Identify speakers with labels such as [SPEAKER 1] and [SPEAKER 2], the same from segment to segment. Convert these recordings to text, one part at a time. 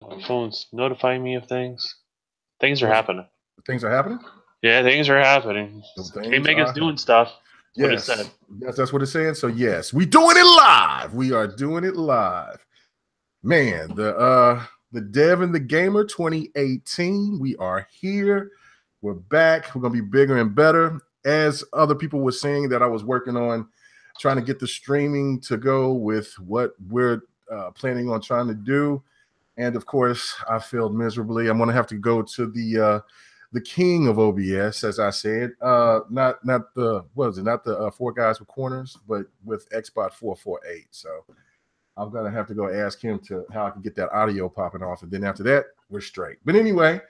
[SPEAKER 1] My phone's notifying me of things. Things are
[SPEAKER 2] What's
[SPEAKER 1] happening.
[SPEAKER 2] things are happening?
[SPEAKER 1] Yeah, things are happening.
[SPEAKER 2] Some things
[SPEAKER 1] K-Mega's
[SPEAKER 2] are
[SPEAKER 1] doing
[SPEAKER 2] happening.
[SPEAKER 1] stuff. That's what it said.
[SPEAKER 2] Yes. Yes, that's what it's saying. So yes, we doing it live. We are doing it live. Man, the Dev and the Gamer 2018. We are here. We're back. We're gonna be bigger and better. As other people were saying that I was working on trying to get the streaming to go with what we're planning on trying to do. And of course, I failed miserably. I'm going to have to go to the king of OBS, as I said. Not the what is it? Not the four guys with corners, but with Xbot 448. So I'm going to have to go ask him to how I can get that audio popping off, and then after that, we're straight. But anyway,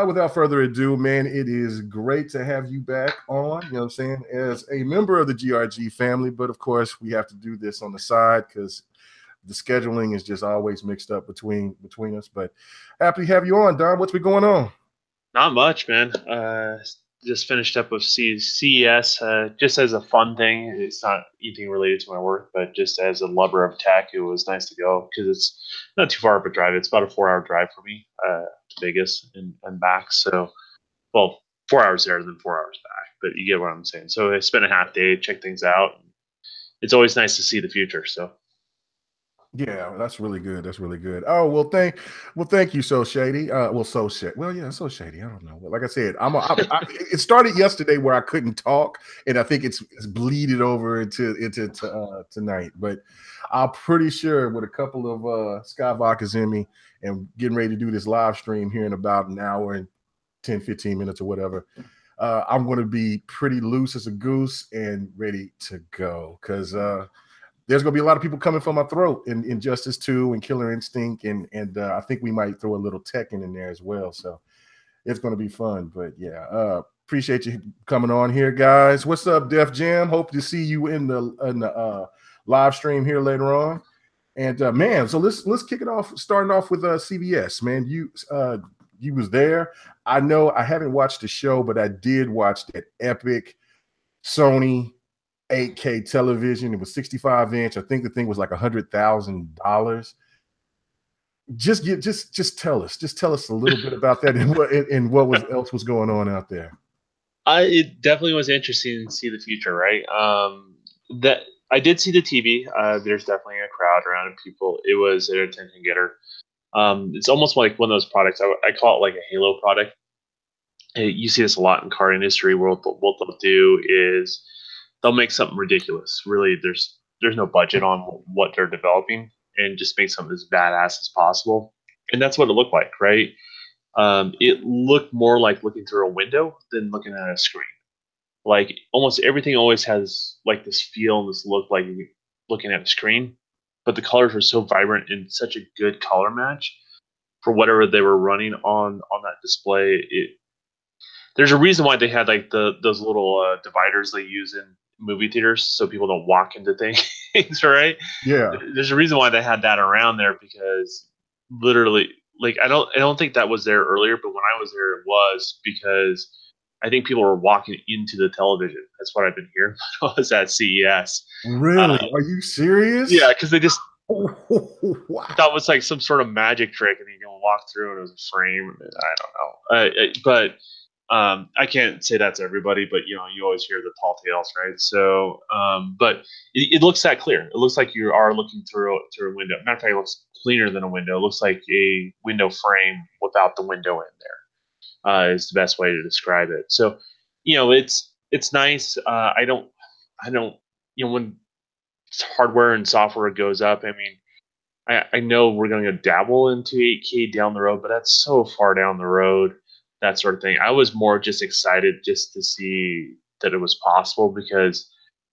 [SPEAKER 2] without further ado, man, it is great to have you back on, you know what I'm saying, as a member of the GRG family. But of course, we have to do this on the side because the scheduling is just always mixed up between us. But happy to have you on, Don. What's been going on?
[SPEAKER 1] Not much, man. Just finished up with CES. Just as a fun thing. It's not anything related to my work, but just as a lover of tech, it was nice to go because it's not too far of a drive. It's about a 4-hour drive for me to Vegas and back. So, well, 4 hours there, then 4 hours back. But you get what I'm saying. So I spent a half day, check things out. It's always nice to see the future. So.
[SPEAKER 2] Yeah, that's really good. That's really good. Oh, thank you, So Shady. So shady. Well, yeah, So Shady. I don't know. Like I said, it started yesterday where I couldn't talk, and I think it's bleeded over into tonight. But I'm pretty sure with a couple of Sky Vodkas in me and getting ready to do this live stream here in about an hour and 10, 15 minutes or whatever, I'm going to be pretty loose as a goose and ready to go because there's going to be a lot of people coming for my throat in Injustice 2 and Killer Instinct, and I think we might throw a little Tekken in there as well. So it's going to be fun. But yeah, appreciate you coming on here, guys. What's up, Def Jam? Hope to see you in the live stream here later on. And man, so let's kick it off. Starting off with CBS, man. You was there. I know I haven't watched the show, but I did watch that epic Sony 8K television. It was 65-inch. I think the thing was like $100,000. Just tell us a little bit about that and what else was going on out there.
[SPEAKER 1] It definitely was interesting to see the future, right? That I did see the TV. There's definitely a crowd around and people. It was an attention getter. It's almost like one of those products. I call it like a Halo product. You see this a lot in car industry. What they'll do is they'll make something ridiculous. Really, there's no budget on what they're developing, and just make something as badass as possible. And that's what it looked like, right? It looked more like looking through a window than looking at a screen. Like almost everything always has like this feel and this look like you're looking at a screen, but the colors were so vibrant and such a good color match for whatever they were running on that display. There's a reason why they had like those little dividers they use in movie theaters so people don't walk into things, right?
[SPEAKER 2] Yeah.
[SPEAKER 1] There's a reason why they had that around there because literally, like I don't think that was there earlier, but when I was there, it was because I think people were walking into the television. That's what I've been hearing. I was at CES.
[SPEAKER 2] Really? Are you serious?
[SPEAKER 1] Yeah, because they just
[SPEAKER 2] wow.
[SPEAKER 1] thought it was like some sort of magic trick, and you can walk through and it was a frame. I don't know, but I can't say that's everybody, but you know, you always hear the tall tales, right? So, but it looks that clear. It looks like you are looking through a window. Matter of fact, it looks cleaner than a window. It looks like a window frame without the window in there. Is the best way to describe it. So, you know, it's nice. I don't, you know, when hardware and software goes up, I mean, I know we're going to dabble into 8K down the road, but that's so far down the road, that sort of thing. I was more just excited just to see that it was possible because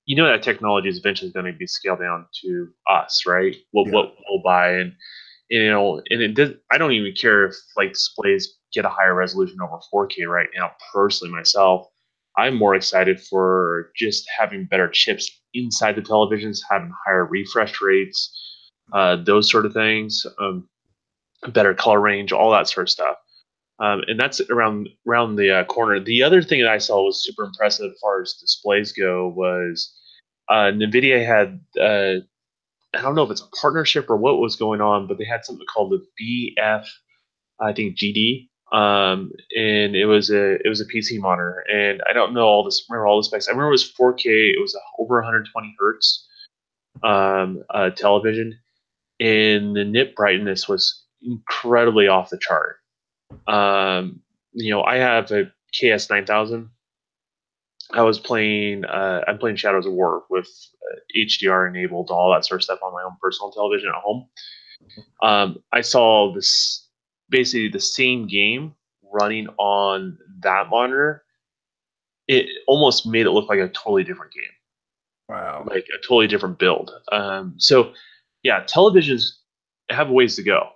[SPEAKER 1] you know that technology is eventually going to be scaled down to us, right? What we'll buy, and you know, and it does. I don't even care if like displays get a higher resolution over 4K right now. Personally, myself, I'm more excited for just having better chips inside the televisions, having higher refresh rates, those sort of things, better color range, all that sort of stuff. And that's around the corner. The other thing that I saw was super impressive as far as displays go was NVIDIA had I don't know if it's a partnership or what was going on, but they had something called the BF, I think GD, and it was a PC monitor, and I don't know remember all the specs. I remember it was 4K. It was over 120 hertz television, and the nit brightness was incredibly off the chart. I have a KS 9000. I'm playing Shadows of War with HDR enabled, all that sort of stuff on my own personal television at home. I saw this basically the same game running on that monitor. It almost made it look like a totally different game,
[SPEAKER 2] Wow.
[SPEAKER 1] like a totally different build. So yeah, televisions have ways to go.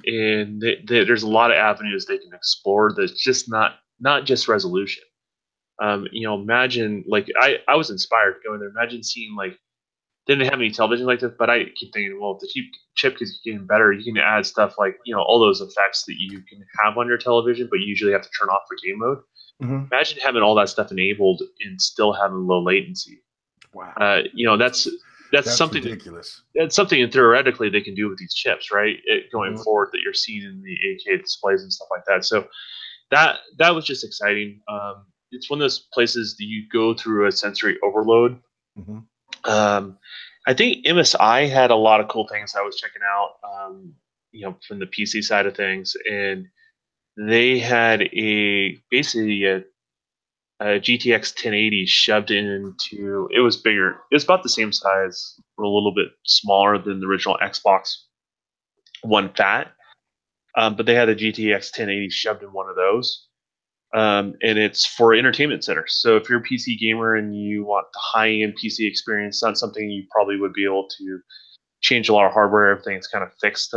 [SPEAKER 1] And there's a lot of avenues they can explore that's just not just resolution. Imagine like I was inspired going there. Imagine seeing like they didn't have any television like this, but I keep thinking, well, if the chip keeps getting better, you can add stuff like all those effects that you can have on your television, but you usually have to turn off for game mode.
[SPEAKER 2] Mm-hmm.
[SPEAKER 1] Imagine having all that stuff enabled and still having low latency.
[SPEAKER 2] Wow.
[SPEAKER 1] That's something
[SPEAKER 2] ridiculous.
[SPEAKER 1] That's something theoretically they can do with these chips, right? Going forward that you're seeing in the 8K displays and stuff like that. So that was just exciting. It's one of those places that you go through a sensory overload.
[SPEAKER 2] Mm-hmm.
[SPEAKER 1] I think MSI had a lot of cool things I was checking out, from the PC side of things, and they had basically a GTX 1080 shoved into. It was bigger. It was about the same size, or a little bit smaller than the original Xbox One Fat, but they had a GTX 1080 shoved in one of those. And it's for entertainment centers. So if you're a PC gamer and you want the high-end PC experience, not something you probably would be able to change a lot of hardware. Everything's kind of fixed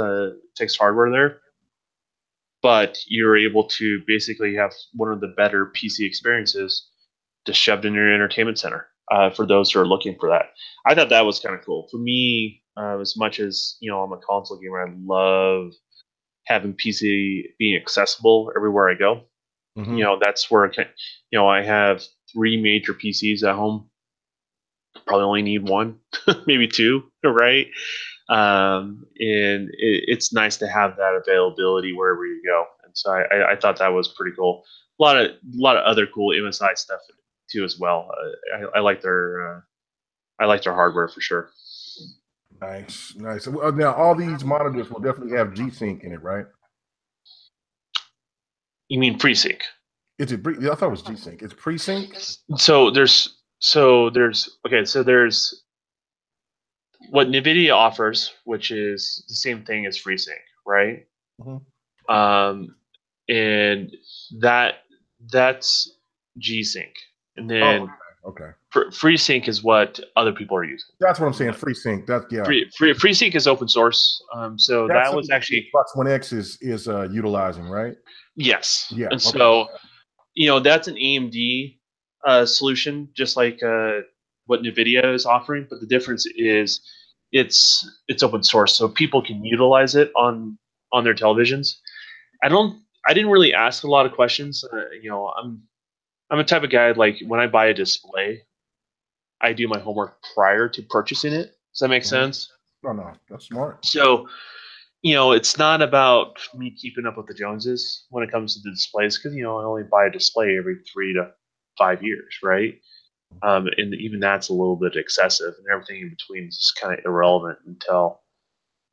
[SPEAKER 1] hardware there. But you're able to basically have one of the better PC experiences just shoved in your entertainment center for those who are looking for that. I thought that was kind of cool. For me, as much as I'm a console gamer, I love having PC being accessible everywhere I go.
[SPEAKER 2] Mm-hmm.
[SPEAKER 1] That's where I have 3 major PCs at home. Probably only need one, maybe 2, right? And it's nice to have that availability wherever you go. And so I thought that was pretty cool. A lot of other cool MSI stuff too as well. I like their hardware for sure.
[SPEAKER 2] Nice. Well, now all these monitors will definitely have G-Sync in it, right?
[SPEAKER 1] You mean FreeSync?
[SPEAKER 2] Is it? I thought it was G-Sync. It's pre-sync.
[SPEAKER 1] So there's what NVIDIA offers, which is the same thing as FreeSync, right?
[SPEAKER 2] Mm-hmm.
[SPEAKER 1] And that's G-Sync, and then
[SPEAKER 2] okay.
[SPEAKER 1] FreeSync is what other people are using.
[SPEAKER 2] That's what I'm saying. FreeSync. That's
[SPEAKER 1] FreeSync is open source. So
[SPEAKER 2] that's
[SPEAKER 1] that was actually
[SPEAKER 2] Xbox One X is utilizing, right?
[SPEAKER 1] Yes.
[SPEAKER 2] Yeah.
[SPEAKER 1] And so that's an AMD solution, just like what NVIDIA is offering, but the difference is it's open source, so people can utilize it on their televisions. I didn't really ask a lot of questions. I'm a type of guy, like when I buy a display, I do my homework prior to purchasing it. Does that make sense?
[SPEAKER 2] No, that's smart.
[SPEAKER 1] So, it's not about me keeping up with the Joneses when it comes to the displays, because I only buy a display every 3 to 5 years, right? And even that's a little bit excessive, and everything in between is just kind of irrelevant until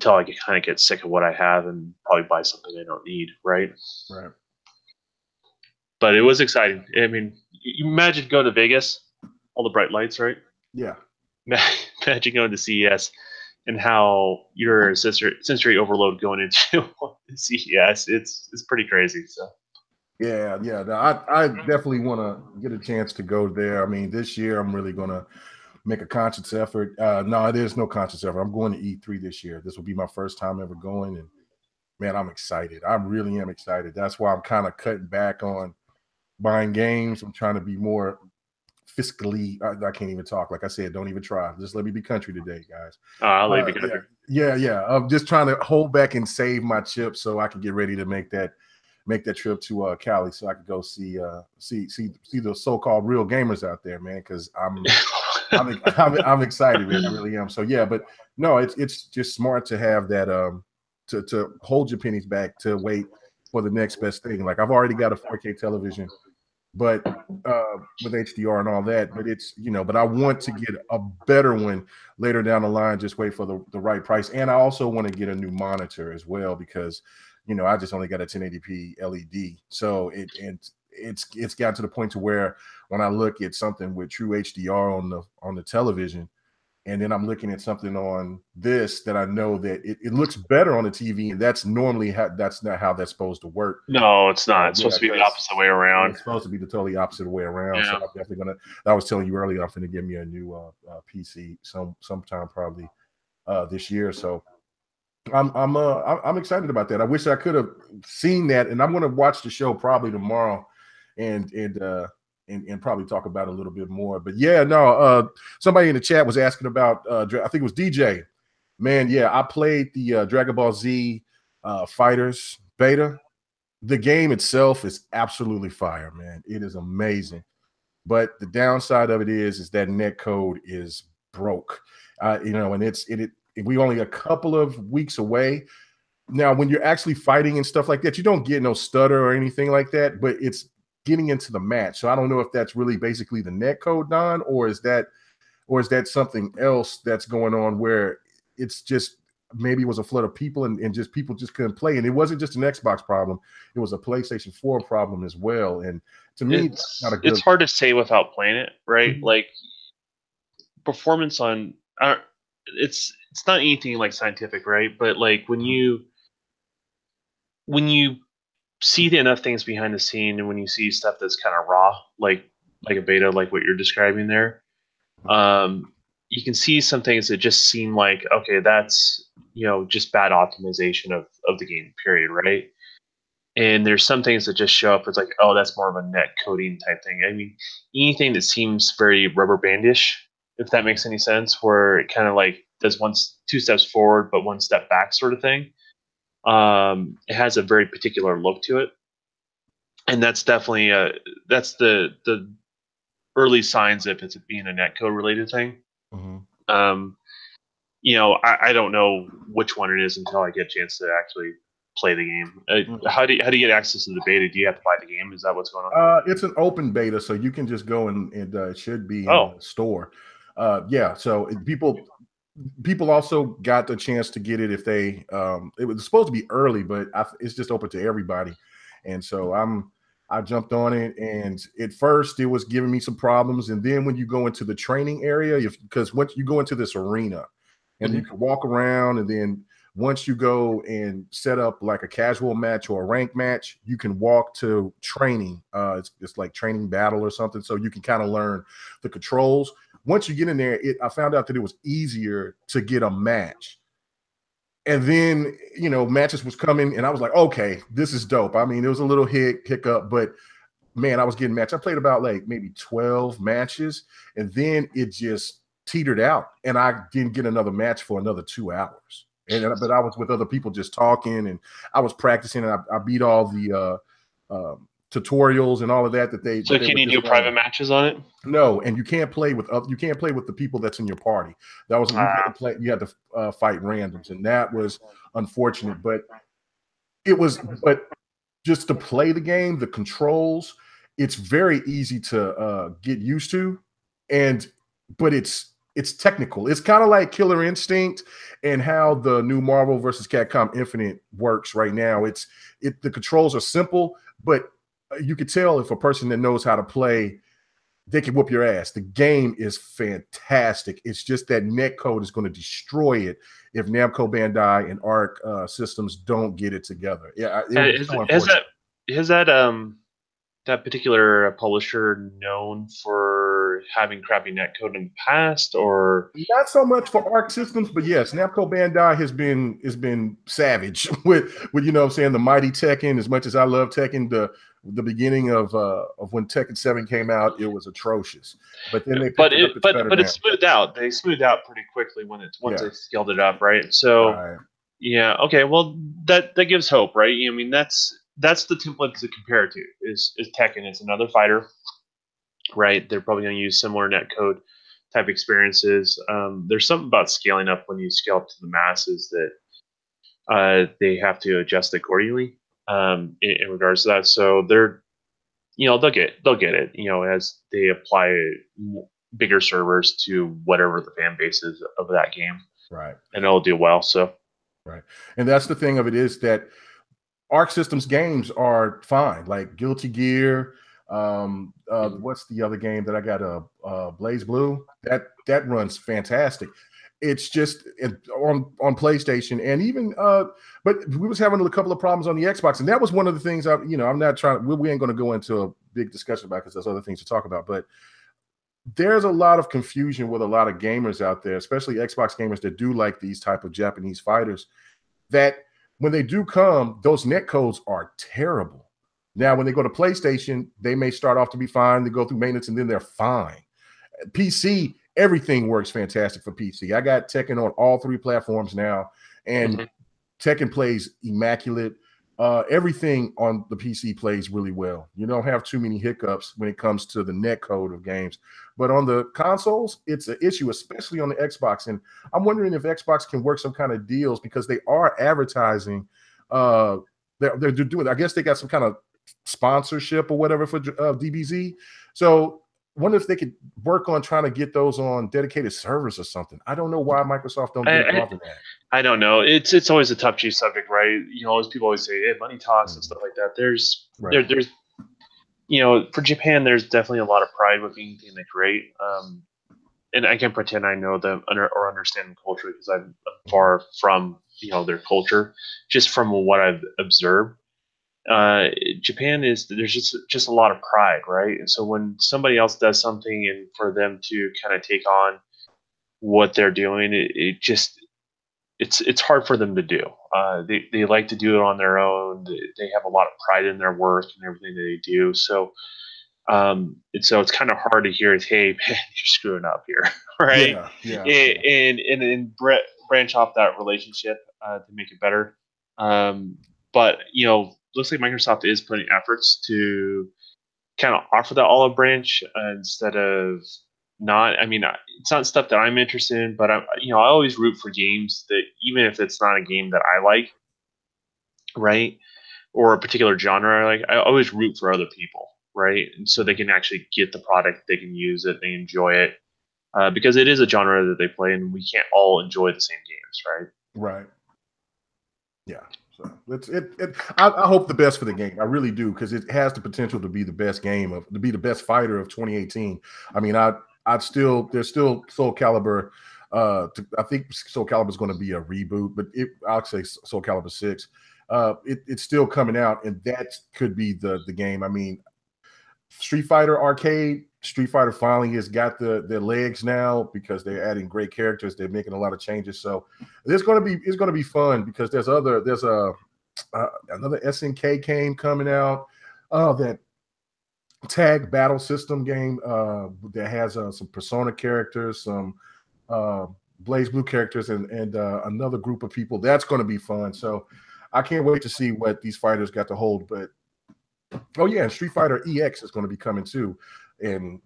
[SPEAKER 1] I kind of get sick of what I have and probably buy something I don't need, right?
[SPEAKER 2] Right.
[SPEAKER 1] But it was exciting. I mean, you imagine going to Vegas, all the bright lights, right?
[SPEAKER 2] Yeah.
[SPEAKER 1] Imagine going to CES and how your sensory overload going into CES. It's pretty crazy. So.
[SPEAKER 2] Yeah. I definitely want to get a chance to go there. I mean, this year I'm really gonna make a conscious effort. No, it is no conscious effort. I'm going to E3 this year. This will be my first time ever going, and man, I'm excited. I really am excited. That's why I'm kind of cutting back on buying games. I'm trying to be more fiscally. I can't even talk. Like I said, don't even try. Just let me be country today, guys.
[SPEAKER 1] I'll let you be country.
[SPEAKER 2] Yeah. I'm just trying to hold back and save my chips so I can get ready to make that trip to Cali, so I could go see the so-called real gamers out there, man. Because I'm excited, man. I really am. So yeah, but no, it's just smart to have that to hold your pennies back to wait for the next best thing. Like I've already got a 4K television, but with HDR and all that, but it's but I want to get a better one later down the line. Just wait for the right price, and I also want to get a new monitor as well because I just only got a 1080p LED, so it's got to the point to where when I look at something with true HDR on the television, and then I'm looking at something on this that I know that it looks better on the TV, and that's normally that's not how that's supposed to work.
[SPEAKER 1] No, it's not. It's supposed to be the opposite way around.
[SPEAKER 2] It's supposed to be the totally opposite way around.
[SPEAKER 1] Yeah.
[SPEAKER 2] So I'm definitely gonna. I was telling you earlier, I'm gonna get me a new PC sometime probably this year. So I'm excited about that. I wish I could have seen that, and I'm gonna watch the show probably tomorrow, and probably talk about it a little bit more. But yeah, no. Somebody in the chat was asking about. I think it was DJ. Man, yeah, I played the Dragon Ball Z Fighters beta. The game itself is absolutely fire, man. It is amazing. But the downside of it is that net code is broke. And we only a couple of weeks away. Now, when you're actually fighting and stuff like that, you don't get no stutter or anything like that, but it's getting into the match. So I don't know if that's really basically the net code, Don, or is that something else that's going on where it's just maybe it was a flood of people and just people just couldn't play. And it wasn't just an Xbox problem. It was a PlayStation 4 problem as well. And to me,
[SPEAKER 1] it's hard to say without playing it, right?
[SPEAKER 2] Mm-hmm.
[SPEAKER 1] Like performance on it's not anything like scientific, right? But like when you see enough things behind the scene and when you see stuff that's kind of raw, like a beta, like what you're describing there, you can see some things that just seem like, okay, that's just bad optimization of the game, period, right? And there's some things that just show up as like, oh, that's more of a net coding type thing. I mean, anything that seems very rubber bandish, if that makes any sense, where it kind of like does two steps forward but one step back sort of thing. It has a very particular look to it, and that's definitely that's the early signs if it's being a netcode related thing.
[SPEAKER 2] Mm-hmm.
[SPEAKER 1] I don't know which one it is until I get a chance to actually play the game. How do you get access to the beta? Do you have to buy the game? Is that what's going on?
[SPEAKER 2] It's an open beta, so you can just go and it should be in the store. Yeah, so people also got the chance to get it if they it was supposed to be early, but it's just open to everybody. And so I jumped on it, and at first it was giving me some problems, and then when you go into the training area, because once you go into this arena and you can walk around, and then once you go and set up like a casual match or a rank match, you can walk to training. It's like training battle or something, so you can kind of learn the controls. Once you get in there, I found out that it was easier to get a match. And then, matches was coming, and I was like, okay, this is dope. I mean, it was a little hiccup, but man, I was getting matched. I played about like maybe 12 matches, and then it just teetered out, and I didn't get another match for another 2 hours. But I was with other people just talking, and I was practicing, and I beat all the tutorials and all of that they.
[SPEAKER 1] So can you do private matches on it?
[SPEAKER 2] No, and you can't play with the people that's in your party. That was you had to fight randoms, and that was unfortunate. But just to play the game, the controls, it's very easy to get used to, but it's technical. It's kind of like Killer Instinct and how the new Marvel versus Capcom Infinite works right now. The controls are simple, but you could tell if a person that knows how to play, they can whoop your ass. The game is fantastic. It's just that netcode is going to destroy it if Namco Bandai and Arc Systems don't get it together. Yeah,
[SPEAKER 1] has that particular publisher known for having crappy netcode in the past, or
[SPEAKER 2] not so much for Arc Systems, but yes, Namco Bandai has been savage with what I'm saying, the mighty Tekken. As much as I love Tekken, the beginning of when Tekken 7 came out, it was atrocious. But then
[SPEAKER 1] it's smoothed out. They smoothed out pretty quickly once they scaled it up, right? So yeah, okay. Well, that gives hope, right? I mean, that's the template to compare it to is Tekken. It's another fighter, right? They're probably going to use similar netcode. type experiences. There's something about scaling up when you scale up to the masses that they have to adjust accordingly in regards to that. So they're, they'll get it, as they apply bigger servers to whatever the fan base is of that game,
[SPEAKER 2] Right.
[SPEAKER 1] and it'll do well. So
[SPEAKER 2] Right. And that's the thing of it, is that Arc Systems games are fine, like Guilty Gear. What's the other game that I got? Blaze Blue. That runs fantastic. It's just on PlayStation, and even but we was having a couple of problems on the Xbox, and that was one of the things I'm not trying. We ain't going to go into a big discussion about, because there's other things to talk about, but there's a lot of confusion with a lot of gamers out there, especially Xbox gamers that do like these type of Japanese fighters, that when they do come, those net codes are terrible. Now, when they go to PlayStation, they may start off to be fine. They go through maintenance and then they're fine. PC, everything works fantastic for PC. I got Tekken on all 3 platforms now, and Tekken plays immaculate. Everything on the PC plays really well. You don't have too many hiccups when it comes to the net code of games. But on the consoles, it's an issue, especially on the Xbox. And I'm wondering if Xbox can work some kind of deals, because they are advertising. They're doing, I guess they got some kind of sponsorship or whatever for DBZ. So I wonder if they could work on trying to get those on dedicated servers or something. I don't know why Microsoft don't get involved in that.
[SPEAKER 1] I don't know. It's always a tough cheese subject, right? As people always say, hey, money talks and stuff like that. There's for Japan, there's definitely a lot of pride with being they create. And I can't pretend I know them or understand the culture, because I'm far from their culture, just from what I've observed. Japan there's just a lot of pride, right? And so when somebody else does something, and for them to kind of take on what they're doing, it's hard for them to do. They like to do it on their own. They have a lot of pride in their work and everything that they do. So it's kind of hard to hear, hey man, you're screwing up here, right? And branch off that relationship to make it better. But looks like Microsoft is putting efforts to kind of offer that olive branch instead of not. I mean, it's not stuff that I'm interested in, but I always root for games that, even if it's not a game that I like, right, or a particular genre I like, I always root for other people, right, and so they can actually get the product, they can use it, they enjoy it, because it is a genre that they play, and we can't all enjoy the same games, right?
[SPEAKER 2] Right. Yeah. So I hope the best for the game. I really do, because it has the potential to be the best to be the best fighter of 2018. I mean, there's still Soul Calibur. I think Soul Calibur is going to be a reboot, but I'll say Soul Calibur 6. It's still coming out, and that could be the game. I mean, Street Fighter Arcade, Street Fighter finally has got their legs now, because they're adding great characters. They're making a lot of changes. So it's going to be fun, because there's another SNK game coming out, that tag battle system game that has some Persona characters, some Blaze Blue characters, and another group of people. That's going to be fun. So I can't wait to see what these fighters got to hold. But oh yeah, and Street Fighter EX is going to be coming too, and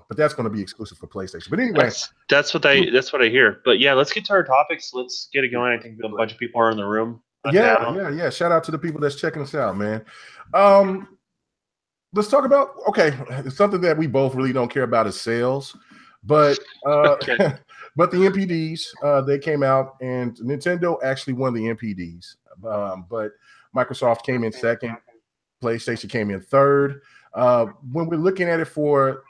[SPEAKER 2] but that's going to be exclusive for PlayStation. But anyway,
[SPEAKER 1] that's what I hear. But yeah, let's get to our topics. Let's get it going. I think a bunch of people are in the room.
[SPEAKER 2] Yeah. Shout out to the people that's checking us out, man. Let's talk about something that we both really don't care about is sales, but but the NPDs, they came out, and Nintendo actually won the NPDs, but Microsoft came in second. PlayStation came in third. When we're looking at it, for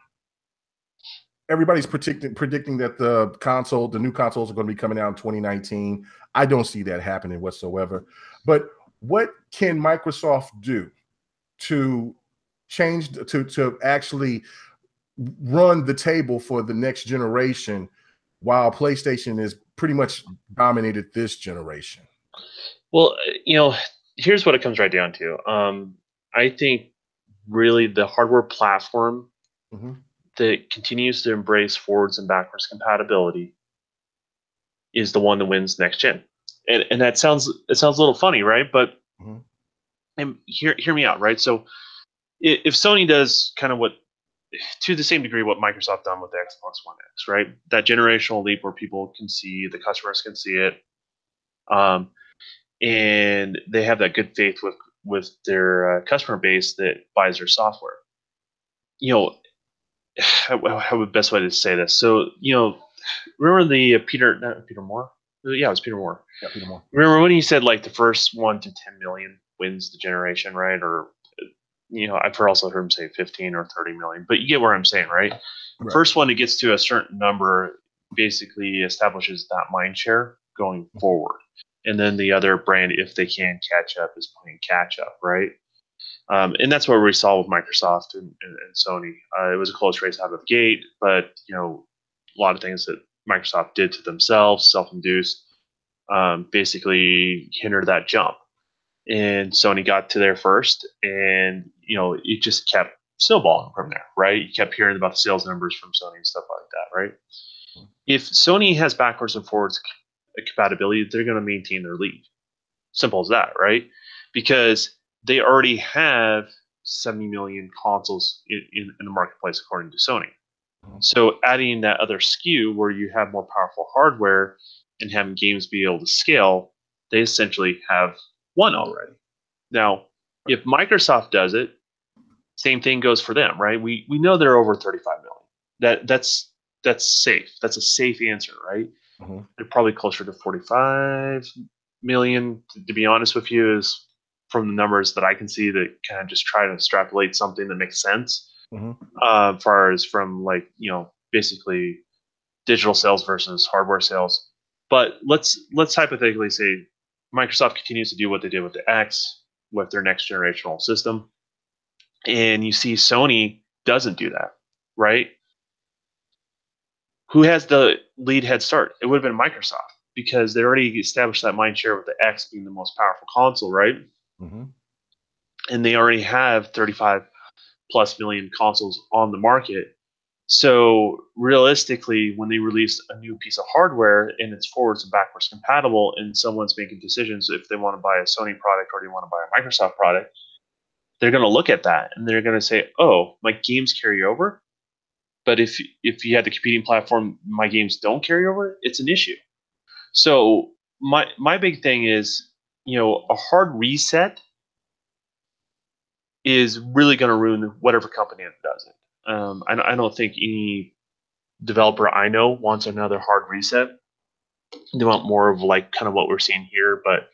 [SPEAKER 2] everybody's predicting that the new consoles are going to be coming out in 2019. I don't see that happening whatsoever. But what can Microsoft do to change, to actually run the table for the next generation, while PlayStation is pretty much dominated this generation?
[SPEAKER 1] Well, here's what it comes right down to. I think really the hardware platform that continues to embrace forwards and backwards compatibility is the one that wins next gen. And that sounds a little funny, right? But and hear me out, right? So if Sony does kind of what to the same degree what Microsoft done with the Xbox One X, right? That generational leap where people can see, the customers can see it, and they have that good faith with their customer base that buys their software. How would best way to say this? So, remember the Peter Moore? Yeah, it was Peter Moore.
[SPEAKER 2] Yeah, Peter Moore.
[SPEAKER 1] Remember when he said like the first 1 to 10 million wins the generation, right? Or I've also heard him say 15 or 30 million, but you get where I'm saying, right? First one that gets to a certain number basically establishes that mind share going forward. And then the other brand, if they can catch up, is playing catch up, right? And that's what we saw with Microsoft and Sony. It was a close race out of the gate, but a lot of things that Microsoft did to themselves, self-induced, basically hindered that jump. And Sony got to there first, and it just kept snowballing from there, right? You kept hearing about the sales numbers from Sony and stuff like that, right? If Sony has backwards and forwards compatibility, they're going to maintain their lead. Simple as that, right? Because they already have 70 million consoles in the marketplace, according to Sony. So adding that other SKU where you have more powerful hardware and having games be able to scale, they essentially have won already. Now, if Microsoft does it, same thing goes for them, right? We know they're over 35 million. That's safe. That's a safe answer, right? They're probably closer to 45 million, to be honest with you, is from the numbers that I can see that kind of just try to extrapolate something that makes sense. As far as from basically digital sales versus hardware sales. But let's hypothetically say Microsoft continues to do what they did with the X with their next generational system, and you see Sony doesn't do that, right? Who has the lead head start? It would have been Microsoft, because they already established that mind share with the X being the most powerful console, right? And they already have 35 plus million consoles on the market. So realistically, when they release a new piece of hardware and it's forwards and backwards compatible, and someone's making decisions if they want to buy a Sony product or they want to buy a Microsoft product, they're going to look at that and they're going to say, "Oh, my games carry over." But if you have the competing platform, my games don't carry over, it's an issue. So my big thing is, a hard reset is really going to ruin whatever company that does it. I don't think any developer I know wants another hard reset. They want more of like kind of what we're seeing here, but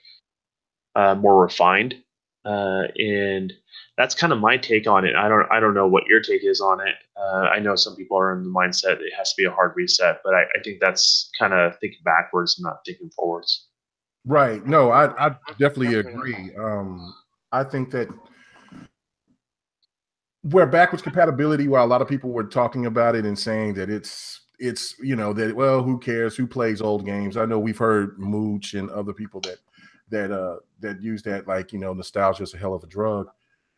[SPEAKER 1] more refined. And that's kind of my take on it. I don't know what your take is on it. I know some people are in the mindset it has to be a hard reset, but I think that's kind of thinking backwards, not thinking forwards.
[SPEAKER 2] Right. No, I definitely agree. I think that where backwards compatibility, while a lot of people were talking about it and saying that it's that, well, who cares, who plays old games? I know we've heard Mooch and other people that use that, like, nostalgia is a hell of a drug.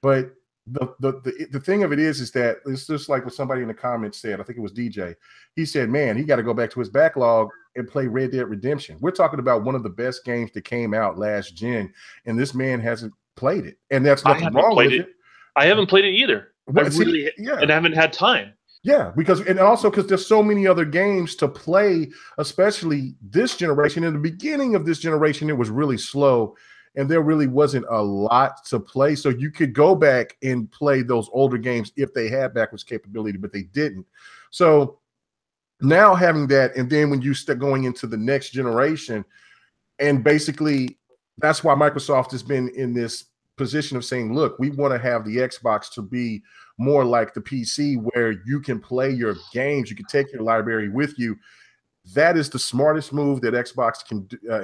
[SPEAKER 2] But the thing of it is that it's just like what somebody in the comments said. I think it was DJ. He said, man, he got to go back to his backlog and play Red Dead Redemption. We're talking about one of the best games that came out last gen, and this man hasn't played it, and that's nothing wrong with it.
[SPEAKER 1] I haven't played it either.
[SPEAKER 2] Well,
[SPEAKER 1] and I haven't had time.
[SPEAKER 2] Yeah, because there's so many other games to play, especially this generation. In the beginning of this generation, it was really slow, and there really wasn't a lot to play. So you could go back and play those older games if they had backwards capability, but they didn't. So now having that, and then when you start going into the next generation, and basically that's why Microsoft has been in this position of saying, look, we want to have the Xbox to be more like the PC, where you can play your games, you can take your library with you. That is the smartest move that Xbox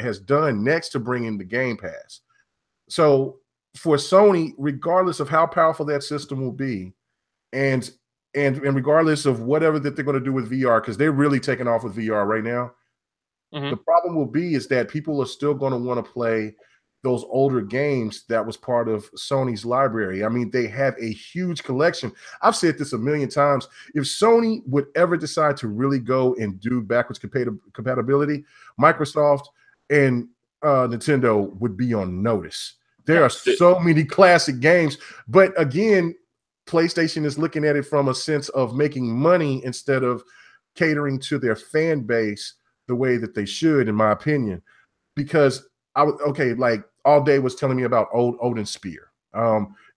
[SPEAKER 2] has done, next to bringing the Game Pass. So for Sony, regardless of how powerful that system will be, and regardless of whatever that they're going to do with VR, because they're really taking off with VR right now, the problem will be is that people are still going to want to play those older games that was part of Sony's library. I mean, they have a huge collection. I've said this a million times. If Sony would ever decide to really go and do backwards compatibility, Microsoft and Nintendo would be on notice. There are so many classic games, but again, PlayStation is looking at it from a sense of making money instead of catering to their fan base the way that they should, in my opinion. Because I was okay, like all day was telling me about Odin Spear,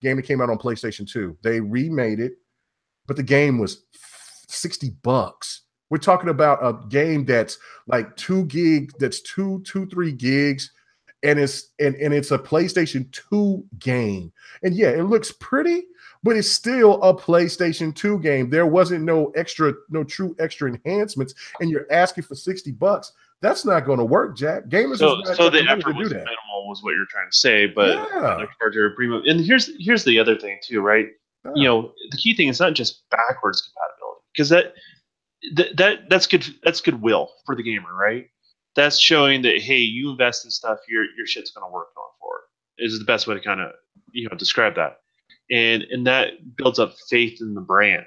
[SPEAKER 2] game that came out on PlayStation 2. They remade it, but the game was $60. We're talking about a game that's like 2 gigs, that's 3 gigs, and it's a PlayStation 2 game. And yeah, it looks pretty, but it's still a PlayStation 2 game. There wasn't no true extra enhancements, and you're asking for $60. That's not going to work, Jack. Gamers
[SPEAKER 1] so the effort was minimal, was what you're trying to say, but premium. And here's the other thing too, right? You know, the key thing is not just backwards compatibility, because that's good. That's goodwill for the gamer, right? That's showing that, hey, you invest in stuff, your shit's going to work going forward. Is the best way to kind of describe that, and that builds up faith in the brand.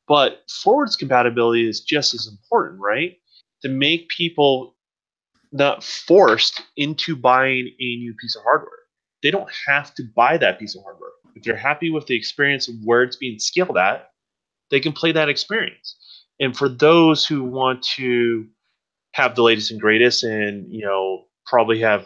[SPEAKER 1] But forwards compatibility is just as important, right? To make people not forced into buying a new piece of hardware. They don't have to buy that piece of hardware. If they're happy with the experience of where it's being scaled at, they can play that experience. And for those who want to have the latest and greatest and, probably have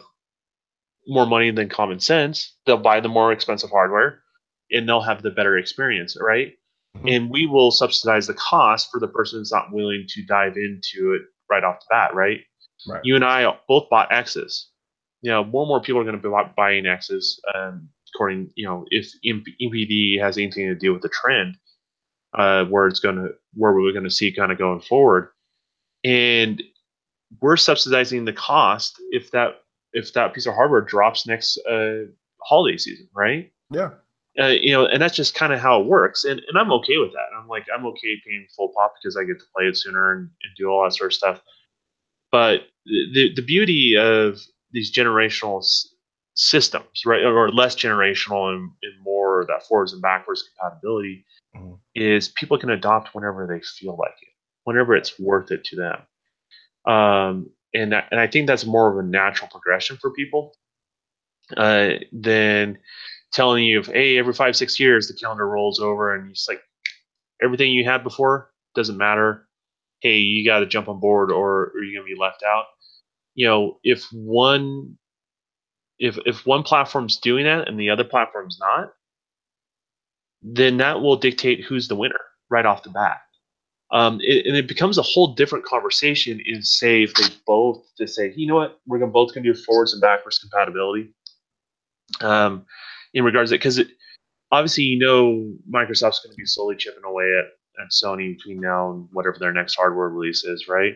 [SPEAKER 1] more money than common sense, they'll buy the more expensive hardware and they'll have the better experience, right? Mm-hmm. And we will subsidize the cost for the person who's not willing to dive into it right off the bat, right?
[SPEAKER 2] Right.
[SPEAKER 1] You and I both bought X's. More and more people are going to be buying X's, according, if MPD has anything to do with the trend, where we're going to see kind of going forward. And we're subsidizing the cost if that piece of hardware drops next holiday season, right?
[SPEAKER 2] Yeah.
[SPEAKER 1] And that's just kind of how it works, and I'm okay with that. I'm okay paying full pop because I get to play it sooner and do all that sort of stuff. But the beauty of these generational systems, right, or less generational and more that forwards and backwards compatibility, is people can adopt whenever they feel like it, whenever it's worth it to them. And I think that's more of a natural progression for people than telling you, hey, every 5-6 years the calendar rolls over and it's like everything you had before doesn't matter. Hey, you got to jump on board or you're going to be left out. If one platform's doing that and the other platform's not, then that will dictate who's the winner right off the bat. And it becomes a whole different conversation if they both just say, you know what, we're both going to do forwards and backwards compatibility. In regards to it, because obviously, Microsoft's going to be slowly chipping away at Sony between now and whatever their next hardware release is, right?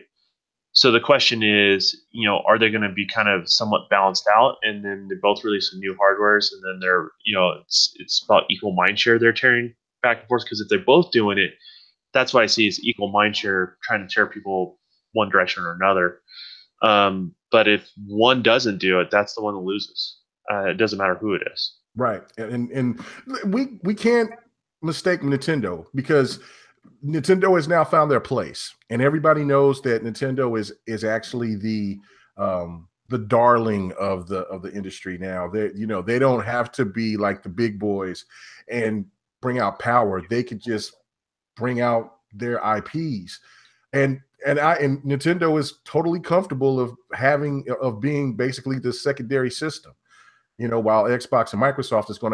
[SPEAKER 1] So the question is, are they going to be kind of somewhat balanced out, and then they both release some new hardwares, and then they're, it's about equal mindshare they're tearing back and forth? Because if they're both doing it, that's what I see as equal mindshare trying to tear people one direction or another. But if one doesn't do it, that's the one that loses. It doesn't matter who it is.
[SPEAKER 2] Right. And we can't mistake Nintendo, because Nintendo has now found their place, and everybody knows that Nintendo is actually the darling of the industry now. They don't have to be like the big boys and bring out power. They could just bring out their IPs, and Nintendo is totally comfortable of being basically the secondary system. While Xbox and Microsoft is going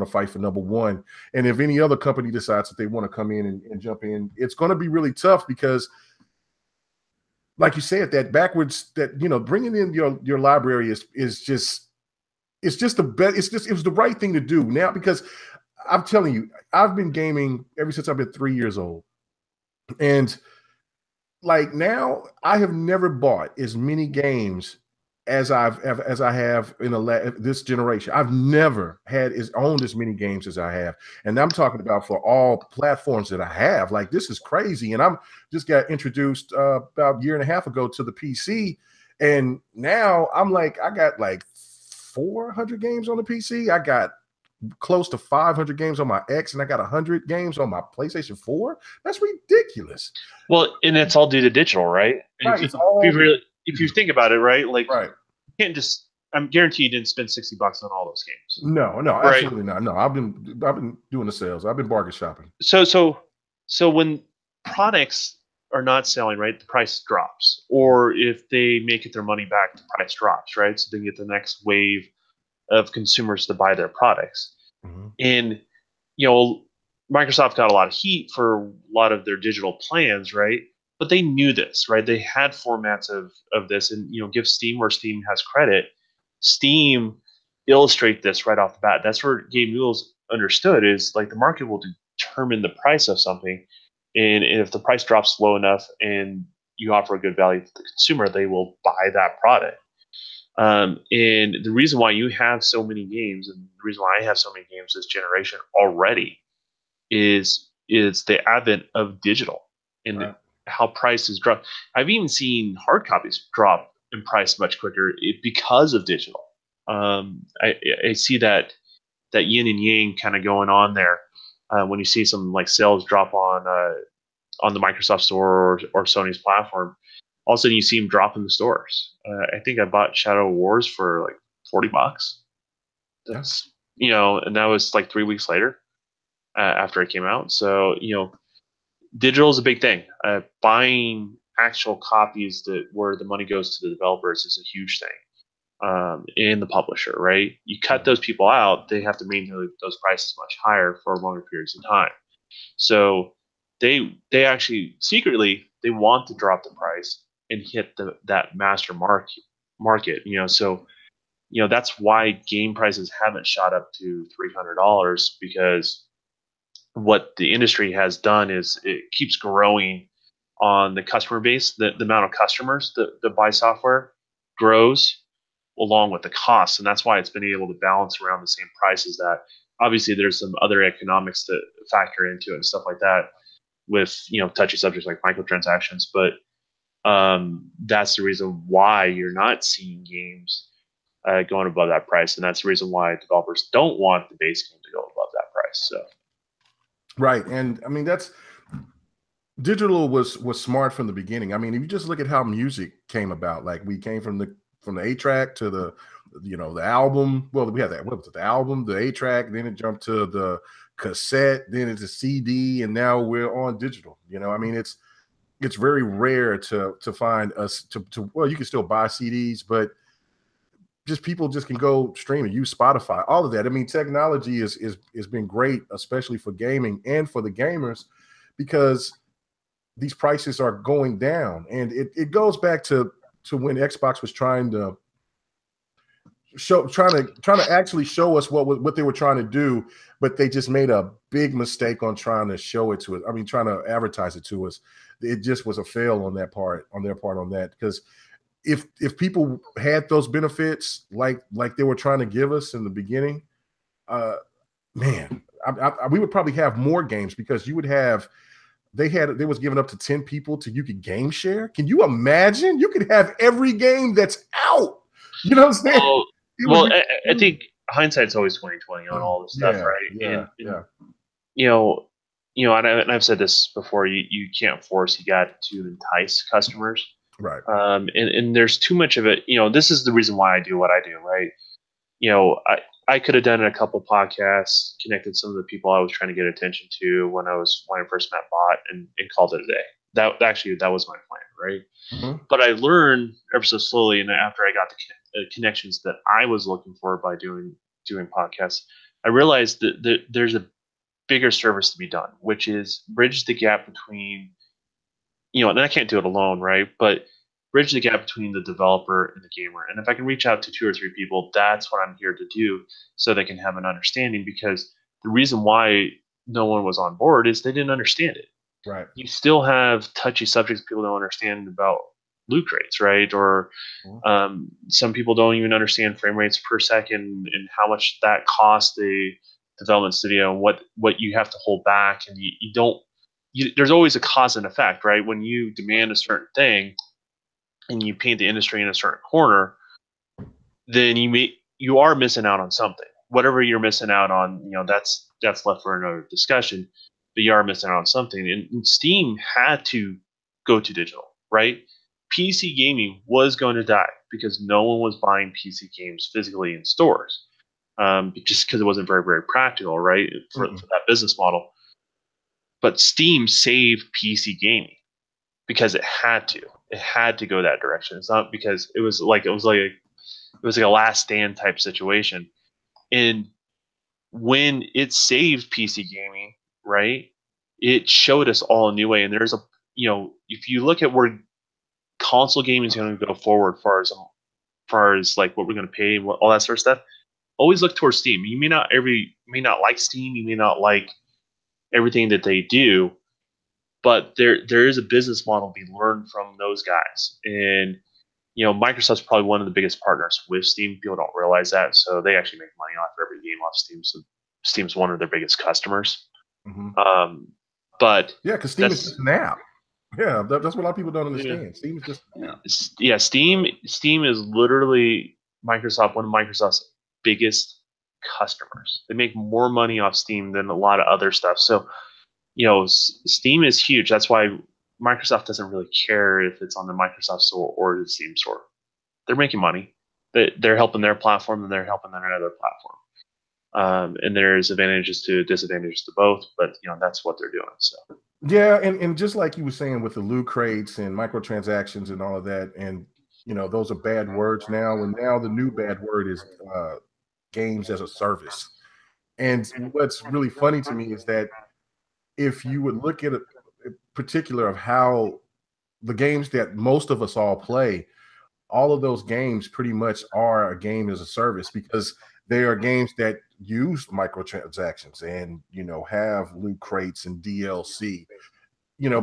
[SPEAKER 2] to fight for number one. And if any other company decides that they want to come in and jump in, it's going to be really tough, because like you said, that backwards, bringing in your library it was the right thing to do now, because I'm telling you, I've been gaming ever since I've been 3 years old. And like now, I have never bought as many games as I have in this generation. I've never owned as many games as I have, and I'm talking about for all platforms that I have. Like, this is crazy. And I'm just got introduced about a year and a half ago to the PC, and now I'm like, I got like 400 games on the PC. I got close to 500 games on my X, and I got 100 games on my PlayStation 4. That's ridiculous.
[SPEAKER 1] Well, and it's all due to digital, right?
[SPEAKER 2] Right.
[SPEAKER 1] If you think about it, right? Like, right. You can't just I'm guaranteed you didn't spend $60 on all those games.
[SPEAKER 2] No, no,
[SPEAKER 1] Right.
[SPEAKER 2] absolutely not. No, I've been doing the sales. I've been bargain shopping.
[SPEAKER 1] So when products are not selling, right, the price drops. Or if they make it their money back, the price drops, right? So they get the next wave of consumers to buy their products.
[SPEAKER 2] Mhm.
[SPEAKER 1] And you know, Microsoft got a lot of heat for a lot of their digital plans, right? But they knew this, right? They had formats of this, and give Steam where Steam has credit. Steam illustrate this right off the bat. That's where Gabe Newell's understood is like the market will determine the price of something, and if the price drops low enough and you offer a good value to the consumer, they will buy that product. And the reason why you have so many games, and the reason why I have so many games this generation already, is the advent of digital and
[SPEAKER 2] Right.
[SPEAKER 1] how prices drop. I've even seen hard copies drop in price much quicker because of digital. I see that yin and yang kind of going on there when you see some like sales drop on the Microsoft Store or Sony's platform. All of a sudden, you see them drop in the stores. I think I bought Shadow Wars for like $40.
[SPEAKER 2] Yeah.
[SPEAKER 1] That's and that was like 3 weeks later after it came out. So digital is a big thing. Buying actual copies that where the money goes to the developers is a huge thing. And the publisher, right? You cut those people out, they have to maintain those prices much higher for longer periods of time. So they actually secretly they want to drop the price and hit that master market. So that's why game prices haven't shot up to $300 because what the industry has done is it keeps growing on the customer base. The amount of customers that buy software grows along with the costs, and that's why it's been able to balance around the same prices. That obviously there's some other economics to factor into it and stuff like that with touchy subjects like microtransactions, but that's the reason why you're not seeing games going above that price, and that's the reason why developers don't want the base game to go above that price. So
[SPEAKER 2] Right. And I mean, that's digital was smart from the beginning. I mean, if you just look at how music came about, like we came from the 8-track to the album. Well, we had that, what was it, the album, the 8-track, then it jumped to the cassette, then it's a CD, and now we're on digital. I mean, it's very rare to find us to well, you can still buy CDs, but just people just can go stream and use Spotify, all of that. I mean, technology is been great, especially for gaming and for the gamers, because these prices are going down. And it goes back to when Xbox was trying to actually show us what they were trying to do, but they just made a big mistake on trying to show it to us. I mean, trying to advertise it to us. It just was a fail on their part on that, because if people had those benefits like they were trying to give us in the beginning, man, we would probably have more games, because you would have they was given up to 10 people to you could game share. Can you imagine? You could have every game that's out. You know what I'm saying?
[SPEAKER 1] I think hindsight's always 2020 on all this stuff, right?
[SPEAKER 2] Yeah.
[SPEAKER 1] And I've said this before. You can't force EGAT to entice customers,
[SPEAKER 2] Right.
[SPEAKER 1] And there's too much of it. This is the reason why I do what I do, right? I could have done a couple podcasts, connected some of the people I was trying to get attention to when I first met Bot, and called it a day. That was my plan, right?
[SPEAKER 2] Mm-hmm.
[SPEAKER 1] But I learned ever so slowly, and after I got the connections that I was looking for by doing podcasts, I realized that there's a bigger service to be done, which is bridge the gap between, and I can't do it alone, right? But bridge the gap between the developer and the gamer. And if I can reach out to 2 or 3 people, that's what I'm here to do, so they can have an understanding. Because the reason why no one was on board is they didn't understand it.
[SPEAKER 2] Right.
[SPEAKER 1] You still have touchy subjects people don't understand about loot rates, right? Or some people don't even understand frame rates per second and how much that costs the development studio, and what you have to hold back. And you don't. There's always a cause and effect, right? When you demand a certain thing and you paint the industry in a certain corner, then you are missing out on something. Whatever you're missing out on, that's left for another discussion. But you are missing out on something. And Steam had to go to digital, right? PC gaming was going to die because no one was buying PC games physically in stores, just because it wasn't very, very practical, right, for that business model. But Steam saved PC gaming because it had to. It had to go that direction. It's not because it was like a last stand type situation. And when it saved PC gaming, right, it showed us all a new way. And there's if you look at where console gaming is going to go forward, far as like what we're going to pay, all that sort of stuff, always look towards Steam. You may not like Steam, you may not like everything that they do, but there is a business model to be learned from those guys. And Microsoft's probably one of the biggest partners with Steam. People don't realize that, so they actually make money off every game off Steam. So Steam's one of their biggest customers. But
[SPEAKER 2] yeah, because Steam is just an app. Yeah, that's what a lot of people don't understand. Steam is just an app.
[SPEAKER 1] Yeah, Steam is literally one of Microsoft's biggest customers. They make more money off Steam than a lot of other stuff. So Steam is huge. That's why Microsoft doesn't really care if it's on the Microsoft store or the Steam store. They're making money. They're helping their platform and they're helping another platform. And there's advantages to disadvantages to both, but that's what they're doing. So
[SPEAKER 2] yeah, and just like you were saying with the loot crates and microtransactions and all of that, and those are bad words now. And now the new bad word is games as a service. And what's really funny to me is that if you would look at a particular of how the games that most of us all play, all of those games pretty much are a game as a service, because they are games that use microtransactions and have loot crates and DLC,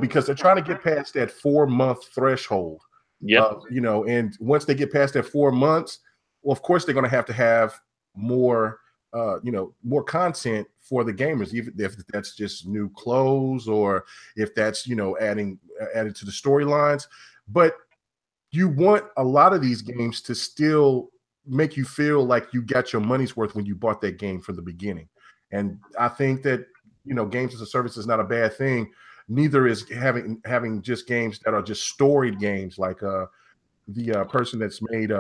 [SPEAKER 2] because they're trying to get past that 4-month threshold.
[SPEAKER 1] Yep.
[SPEAKER 2] And once they get past that 4 months, well, of course they're going to have more more content for the gamers, even if that's just new clothes or if that's adding to the storylines. But you want a lot of these games to still make you feel like you got your money's worth when you bought that game from the beginning. And I think that games as a service is not a bad thing. Neither is having just games that are just storied games, like the person that's made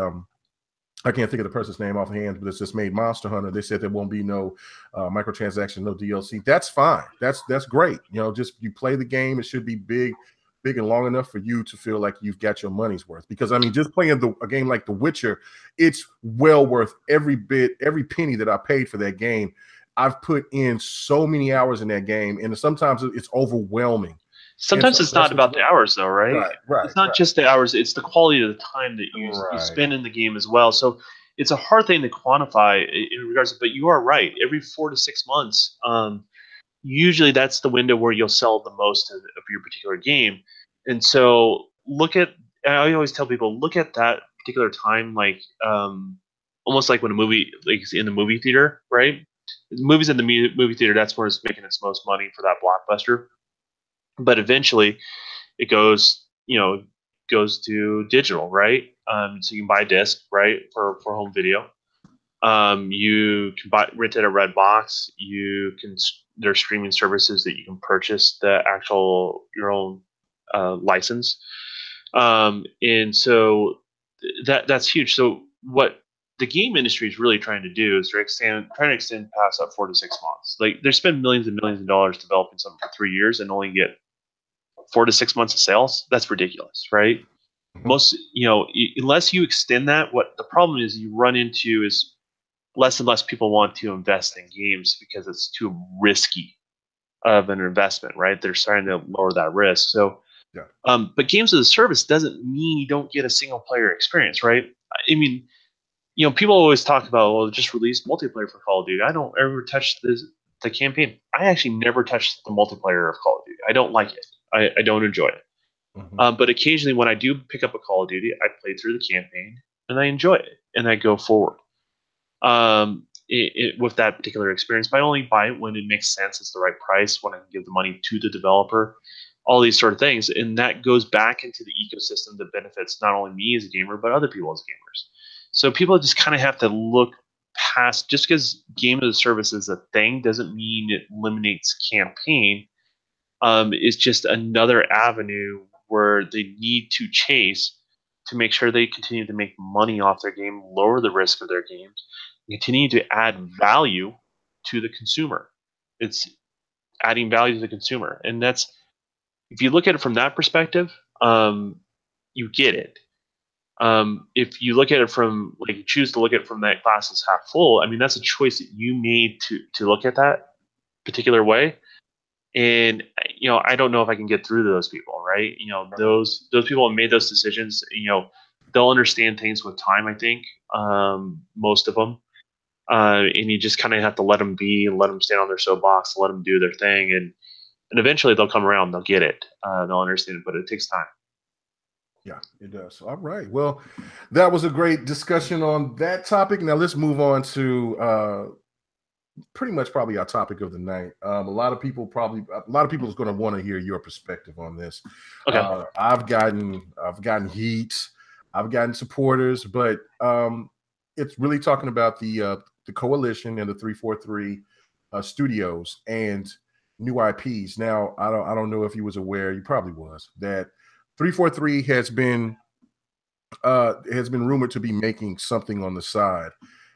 [SPEAKER 2] I can't think of the person's name offhand, but it's just made Monster Hunter. They said there won't be no microtransaction, no DLC. That's fine. That's great. Just you play the game. It should be big and long enough for you to feel like you've got your money's worth. Because I mean, just playing a game like The Witcher, it's well worth every penny that I paid for that game. I've put in so many hours in that game, and sometimes it's overwhelming.
[SPEAKER 1] Sometimes it's not about the hours, though, right?
[SPEAKER 2] Right.
[SPEAKER 1] It's not just the hours; it's the quality of the time that you spend in the game as well. So it's a hard thing to quantify in regards to. But you are right. Every 4 to 6 months, usually that's the window where you'll sell the most of your particular game. And so I always tell people, look at that particular time, like almost like when a movie, like in the movie theater, right? The movies in the movie theater, that's where it's making its most money for that blockbuster. But eventually it goes to digital, right? So you can buy a disc, right, for home video. You can rent it at Redbox. There's streaming services that you can purchase your own license. And so that's huge. So what the game industry is really trying to do is trying to extend past that 4 to 6 months. Like they spend millions and millions of dollars developing something for 3 years and only get 4 to 6 months of sales. That's ridiculous, right? Most, unless you extend that, what the problem is you run into is less and less people want to invest in games because it's too risky of an investment, right? They're starting to lower that risk. So, but games as a service doesn't mean you don't get a single player experience, right? I mean, people always talk about, well, just release multiplayer for Call of Duty. I don't ever touch the campaign. I actually never touched the multiplayer of Call of Duty. I don't like it. I don't enjoy it. But occasionally when I do pick up a Call of Duty, I play through the campaign and I enjoy it and I go forward with that particular experience. But I only buy it when it makes sense. It's the right price, when I can give the money to the developer, all these sort of things. And that goes back into the ecosystem that benefits not only me as a gamer, but other people as gamers. So people just kind of have to look past, just because game as a service is a thing doesn't mean it eliminates campaign. It's just another avenue where they need to chase to make sure they continue to make money off their game, lower the risk of their games, and continue to add value to the consumer. It's adding value to the consumer, and that's, if you look at it from that perspective, you get it. If you look at it from, like, you choose to look at it from that glass is half full, I mean, that's a choice that you made to look at that particular way. And I don't know if I can get through to those people, right? Those people have made those decisions. They'll understand things with time, I think. Most of them, and you just kind of have to let them be, and let them stand on their soapbox, let them do their thing, and eventually they'll come around. They'll get it. They'll understand it, but it takes time.
[SPEAKER 2] Yeah, it does. All right. Well, that was a great discussion on that topic. Now let's move on to pretty much probably our topic of the night. A lot of people is going to want to hear your perspective on this.
[SPEAKER 1] Okay.
[SPEAKER 2] I've gotten heat, I've gotten supporters, but it's really talking about the coalition and the 343 studios and new IPs. Now, I don't know if you was aware, you probably was, that 343 has been rumored to be making something on the side.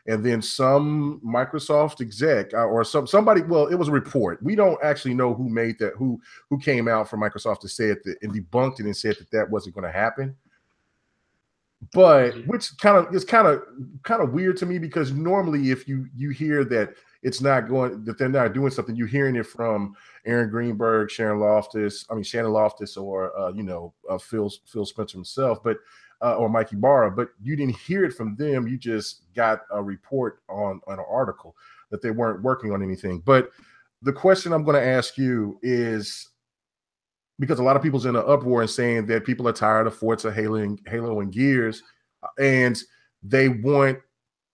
[SPEAKER 2] And then some Microsoft exec or somebody, well, it was a report. We don't actually know who made that, who came out from Microsoft to say it and debunked it and said that wasn't going to happen. But which is kind of weird to me, because normally if you hear that it's not going, that they're not doing something, you're hearing it from Aaron Greenberg, Shannon Loftus, or Phil Spencer himself, but or Mike Ibarra, but you didn't hear it from them. You just got a report on an article that they weren't working on anything. But the question I'm going to ask you is, because a lot of people's in an uproar and saying that people are tired of Forza, Halo, and Gears, and they want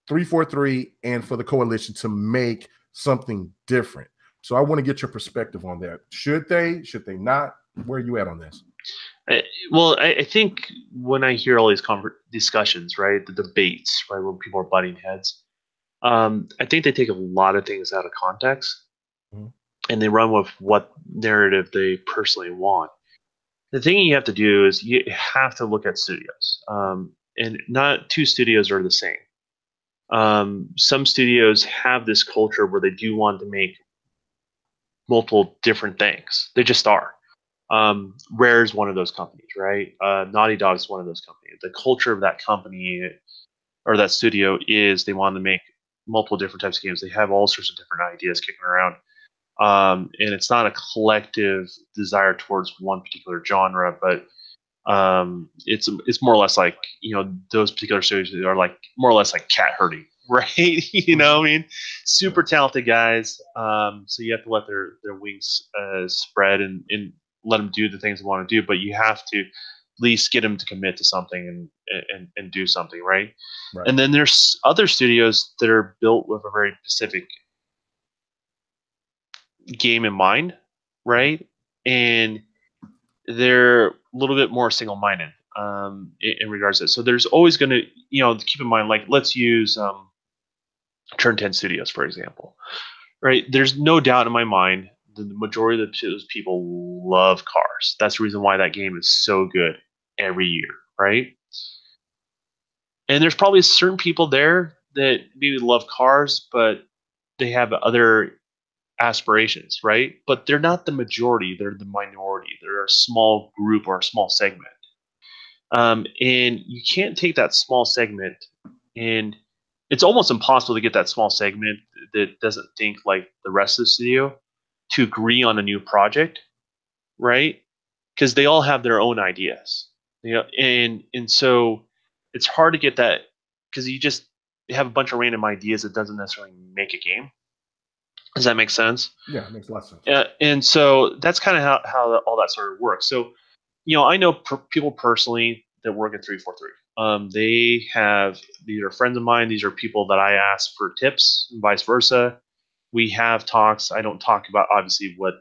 [SPEAKER 2] 343 and for the coalition to make something different. So I want to get your perspective on that. Should they not? Where are you at on this?
[SPEAKER 1] Well, I think when I hear all these discussions, right, the debates, right, when people are butting heads, I think they take a lot of things out of context, and they run with what narrative they personally want. The thing you have to do is you have to look at studios, and not two studios are the same. Some studios have this culture where they do want to make multiple different things. They just are. Rare is one of those companies, right? Naughty Dog is one of those companies. The culture of that company or that studio is they want to make multiple different types of games. They have all sorts of different ideas kicking around. And it's not a collective desire towards one particular genre, but it's more or less like, those particular studios are like more or less like cat herding, right? What I mean? Super talented guys. So you have to let their wings spread and let them do the things they want to do, but you have to at least get them to commit to something and do something, right? And then there's other studios that are built with a very specific game in mind, right? And they're a little bit more single-minded in regards to it. So there's always going to, keep in mind, like, let's use Turn 10 Studios, for example, right? There's no doubt in my mind that the majority of those people love cars. That's the reason why that game is so good every year, right? And there's probably certain people there that maybe love cars, but they have other aspirations, right? But they're not the majority, they're the minority. They're a small group or a small segment. And you can't take that small segment, and it's almost impossible to get that small segment that doesn't think like the rest of the studio to agree on a new project, right? Because they all have their own ideas. And so it's hard to get that, because you just have a bunch of random ideas that doesn't necessarily make a game. Does that make sense?
[SPEAKER 2] Yeah, it makes a lot of sense.
[SPEAKER 1] And so that's kind of how all that sort of works. So, I know people personally that work at 343. These are friends of mine. These are people that I ask for tips and vice versa. We have talks. I don't talk about obviously what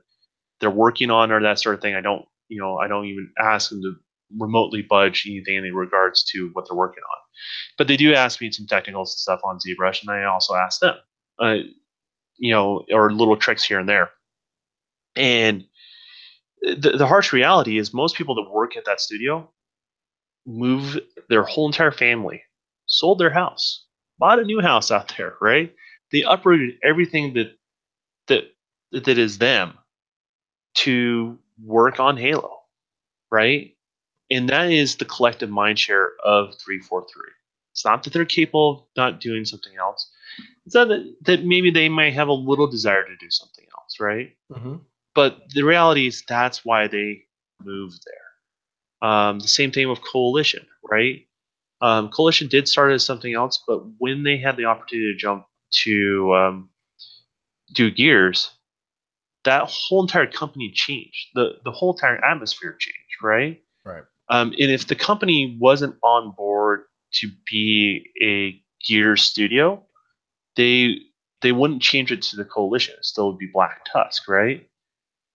[SPEAKER 1] they're working on or that sort of thing. I don't even ask them to remotely budge anything in regards to what they're working on. But they do ask me some technical stuff on ZBrush, and I also ask them. Or little tricks here and there. And the harsh reality is most people that work at that studio move their whole entire family, sold their house, bought a new house out there, right? They uprooted everything that that is them to work on Halo, right? And that is the collective mind share of 343. It's not that they're capable of not doing something else. It's not that maybe they might have a little desire to do something else, right?
[SPEAKER 2] Mm-hmm.
[SPEAKER 1] But the reality is that's why they moved there. The same thing with Coalition, right? Coalition did start as something else, but when they had the opportunity to jump to do Gears, that whole entire company changed. The whole entire atmosphere changed, right?
[SPEAKER 2] Right.
[SPEAKER 1] And if the company wasn't on board to be a Gears studio, they they wouldn't change it to the Coalition. It still would be Black Tusk, right?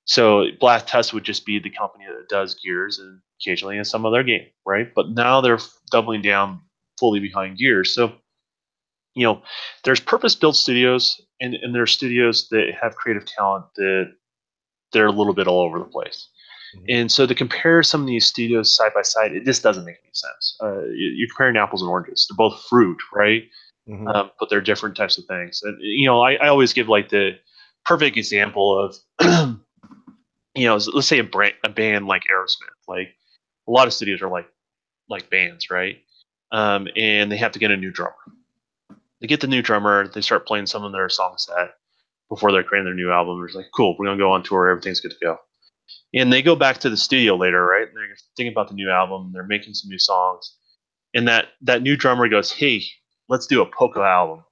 [SPEAKER 1] So Black Tusk would just be the company that does Gears and occasionally in some other game, right? But now they're doubling down fully behind Gears. So there's purpose-built studios and there's studios that have creative talent that they're a little bit all over the place.
[SPEAKER 2] Mm-hmm.
[SPEAKER 1] And so to compare some of these studios side by side, it just doesn't make any sense. You're comparing apples and oranges. They're both fruit, right?
[SPEAKER 2] Mm-hmm.
[SPEAKER 1] But they're different types of things. And I always give like the perfect example of let's say a band like Aerosmith. Like a lot of studios are like bands, right? And they have to get a new drummer. They get the new drummer. They start playing some of their song set before they're creating their new album. It's like, cool, we're gonna go on tour. Everything's good to go. And they go back to the studio later, right? And they're thinking about the new album. They're making some new songs, and that new drummer goes, "Hey, let's do a polka album."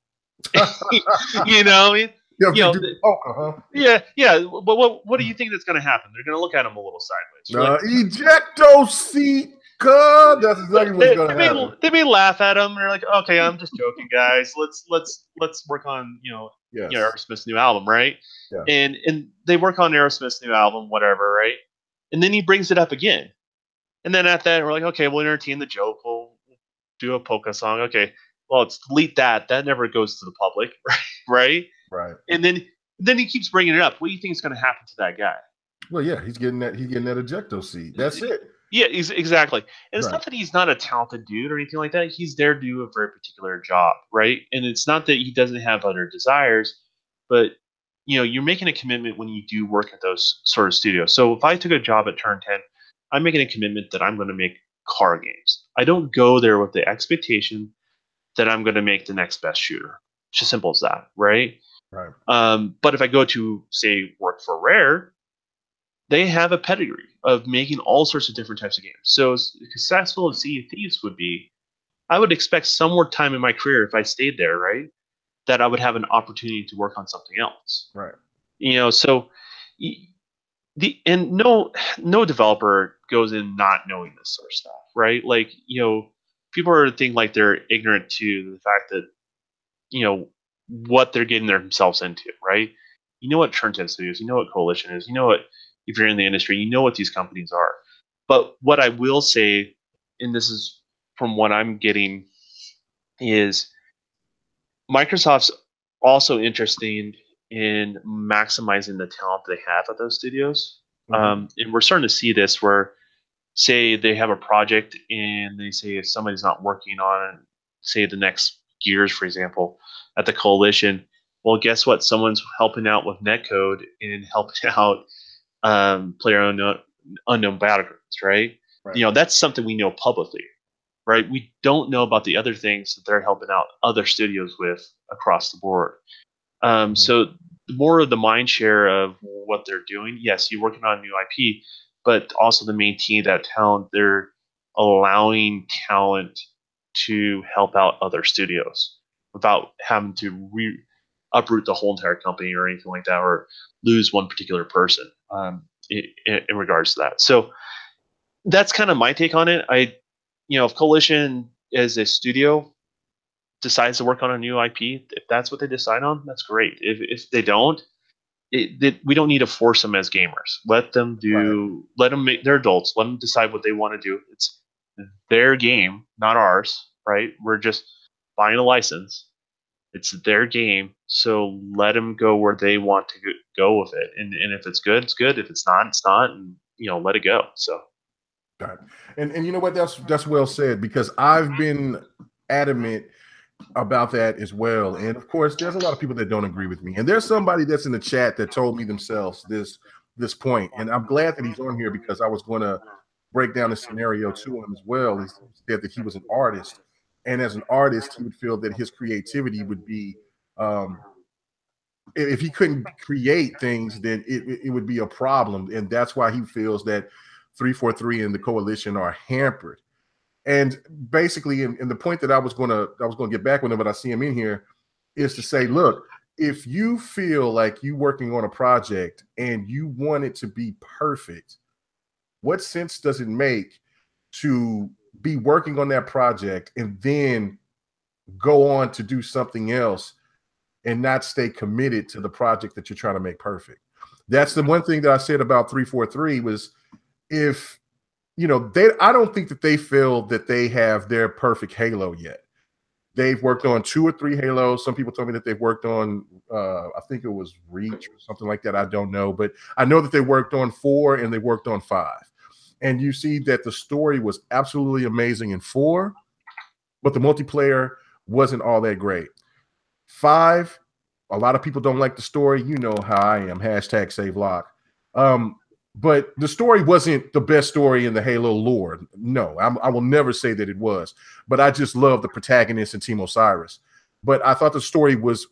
[SPEAKER 1] you know, I mean,
[SPEAKER 2] Yeah,
[SPEAKER 1] you know,
[SPEAKER 2] do polka, huh?
[SPEAKER 1] yeah. But what do you think that's going to happen? They're going to look at him a little sideways. Like,
[SPEAKER 2] ejecto seat. That's exactly what's going to happen.
[SPEAKER 1] They may laugh at him. They're like, "Okay, I'm just joking, guys. Let's work on
[SPEAKER 2] Yes.
[SPEAKER 1] Aerosmith's new album, right?"
[SPEAKER 2] Yeah.
[SPEAKER 1] And they work on Aerosmith's new album, whatever, right? And then he brings it up again, and then at that we're like, "Okay, we'll entertain the joke. We'll do a polka song. Okay, well, let's delete that. That never goes to the public, right?
[SPEAKER 2] Right.
[SPEAKER 1] And then he keeps bringing it up. What do you think is going to happen to that guy?
[SPEAKER 2] Well, yeah, he's getting that ejecto seat. That's it.
[SPEAKER 1] Yeah, exactly. And it's
[SPEAKER 2] Right.
[SPEAKER 1] not that he's not a talented dude or anything like that. He's there to do a very particular job, right? And it's not that he doesn't have other desires, but you're making a commitment when you do work at those sort of studios. So if I took a job at Turn 10, I'm making a commitment that I'm going to make car games. I don't go there with the expectation that I'm going to make the next best shooter. It's as simple as that, right?
[SPEAKER 2] Right.
[SPEAKER 1] But if I go to, say, work for Rare, they have a pedigree of making all sorts of different types of games. So as successful as Sea of Thieves would be, I would expect some more time in my career if I stayed there, right? That I would have an opportunity to work on something else.
[SPEAKER 2] Right.
[SPEAKER 1] So no developer goes in not knowing this sort of stuff, right? Like, people are think like they're ignorant to the fact that, what they're getting themselves into, right? You know what Turn 10 Studios, you know what Coalition is, you know what, if you're in the industry, you know what these companies are. But what I will say, and this is from what I'm getting, is Microsoft's also interested in maximizing the talent they have at those studios.
[SPEAKER 2] Mm-hmm.
[SPEAKER 1] And we're starting to see this where, say, they have a project and they say if somebody's not working on, say, the next Gears, for example, at the Coalition, well, guess what? Someone's helping out with netcode and helping out player unknown battlegrounds, right?
[SPEAKER 2] Right.
[SPEAKER 1] That's something we know publicly, right? We don't know about the other things that they're helping out other studios with across the board. So more of the mind share of what they're doing. Yes, you're working on new IP, but also to maintain that talent, they're allowing talent to help out other studios without having to uproot the whole entire company or anything like that, or lose one particular person in regards to that. So that's kind of my take on it. If Coalition as a studio decides to work on a new IP, if that's what they decide on, that's great. If they don't, we don't need to force them as gamers. Let them make, they're adults. Let them decide what they want to do. It's their game, not ours, right? We're just buying a license. It's their game, so let them go where they want to go with it. And if it's good, it's good. If it's not, it's not. And let it go. So.
[SPEAKER 2] Right. And you know what? That's well said, because I've been adamant about that as well. And of course, there's a lot of people that don't agree with me. And there's somebody that's in the chat that told me themselves this point. And I'm glad that he's on here, because I was going to break down the scenario to him as well. He said that he was an artist, and as an artist, he would feel that his creativity would be if he couldn't create things, then it would be a problem. And that's why he feels that 343 and the coalition are hampered. And basically, in the point that I was gonna get back with him, but I see him in here, is to say, look, if you feel like you working on a project and you want it to be perfect, what sense does it make to be working on that project and then go on to do something else and not stay committed to the project that you're trying to make perfect? That's the one thing that I said about 343 was, if I don't think that they feel that they have their perfect Halo yet. They've worked on 2 or 3 Halos. Some people told me that they've worked on, I think it was Reach or something like that. I don't know, but I know that they worked on 4 and they worked on 5. And you see that the story was absolutely amazing in 4, but the multiplayer wasn't all that great. 5, a lot of people don't like the story. You know how I am. #SaveLock. But the story wasn't the best story in the Halo lore. No, I will never say that it was. But I just love the protagonist and Team Osiris. But I thought the story was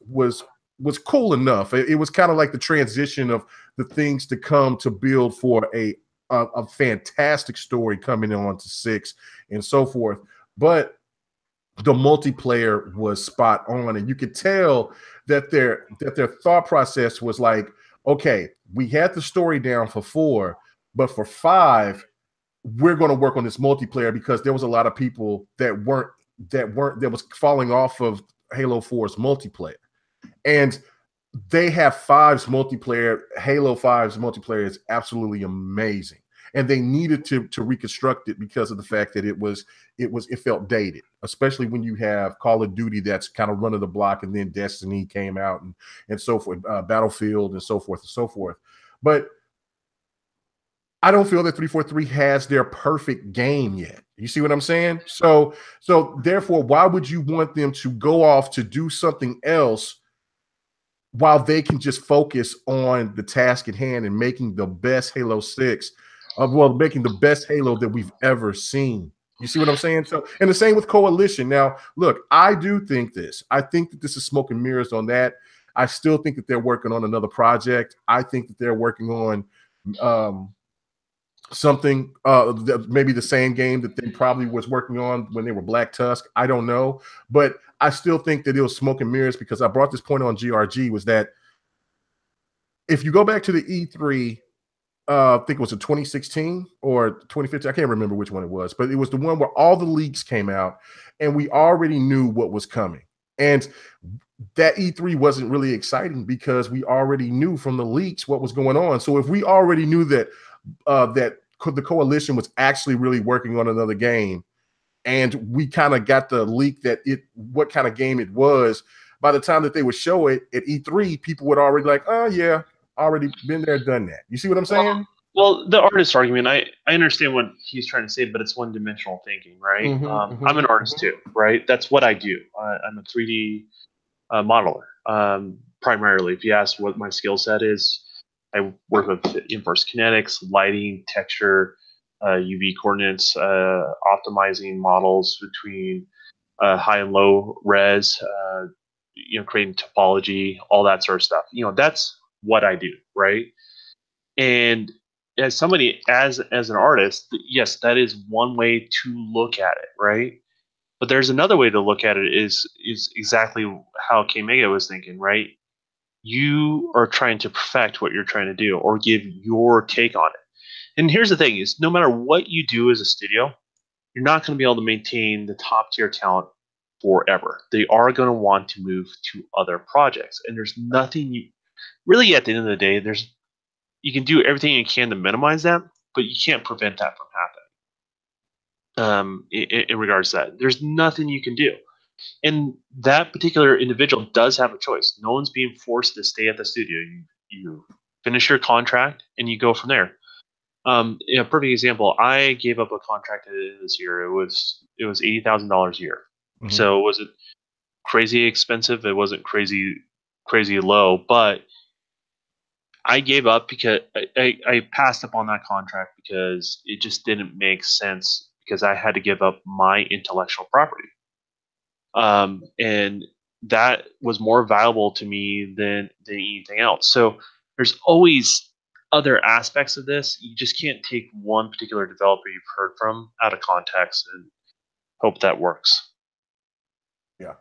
[SPEAKER 2] cool enough. It was kind of like the transition of the things to come to build for a fantastic story coming on to 6 and so forth. But the multiplayer was spot on, and you could tell that their thought process was like, okay, we had the story down for 4, but for 5, we're going to work on this multiplayer, because there was a lot of people that was falling off of Halo 4's multiplayer. And they have 5's multiplayer. Halo 5's multiplayer is absolutely amazing. And they needed to reconstruct it because of the fact that it felt dated, especially when you have Call of Duty that's kind of run of the block, and then Destiny came out and so forth, Battlefield and so forth and so forth. But I don't feel that 343 has their perfect game yet. You see what I'm saying? So therefore, why would you want them to go off to do something else while they can just focus on the task at hand and making the best Halo 6? Making the best Halo that we've ever seen. You see what I'm saying? So, and the same with Coalition. Now, look, I do think this. I think that this is smoke and mirrors on that. I still think that they're working on another project. I think that they're working on something, maybe the same game that they probably was working on when they were Black Tusk. I don't know. But I still think that it was smoke and mirrors, because I brought this point on GRG, was that if you go back to the E3, I think it was in 2016 or 2015. I can't remember which one it was, but it was the one where all the leaks came out and we already knew what was coming. And that E3 wasn't really exciting because we already knew from the leaks what was going on. So if we already knew that the coalition was actually really working on another game, and we kind of got the leak that what kind of game it was, by the time that they would show it at E3, people would already like, oh yeah, already been there, done that. You see what I'm saying?
[SPEAKER 1] Well, the artist argument, I understand what he's trying to say, but it's one-dimensional thinking, right? I'm an artist too, right? That's what I do. I'm a 3D modeler, primarily. If you ask what my skill set is, I work with inverse kinetics, lighting, texture, UV coordinates, optimizing models between high and low res, creating topology, all that sort of stuff. That's what I do, right? And as somebody, as an artist, yes, that is one way to look at it, right? But there's another way to look at it, is exactly how K Mega was thinking, right? You are trying to perfect what you're trying to do, or give your take on it. And here's the thing: is no matter what you do as a studio, you're not going to be able to maintain the top tier talent forever. They are going to want to move to other projects, and there's nothing you really, at the end of the day, you can do everything you can to minimize that, but you can't prevent that from happening. In regards to that, there's nothing you can do. And that particular individual does have a choice. No one's being forced to stay at the studio. You finish your contract, and you go from there. A perfect example. I gave up a contract this year. It was $80,000 a year.
[SPEAKER 2] Mhm.
[SPEAKER 1] So was it crazy expensive? It wasn't crazy low, but I gave up because I passed up on that contract because it just didn't make sense because I had to give up my intellectual property. And that was more valuable to me than anything else. So there's always other aspects of this. You just can't take one particular developer you've heard from out of context and hope that works.
[SPEAKER 2] Yeah,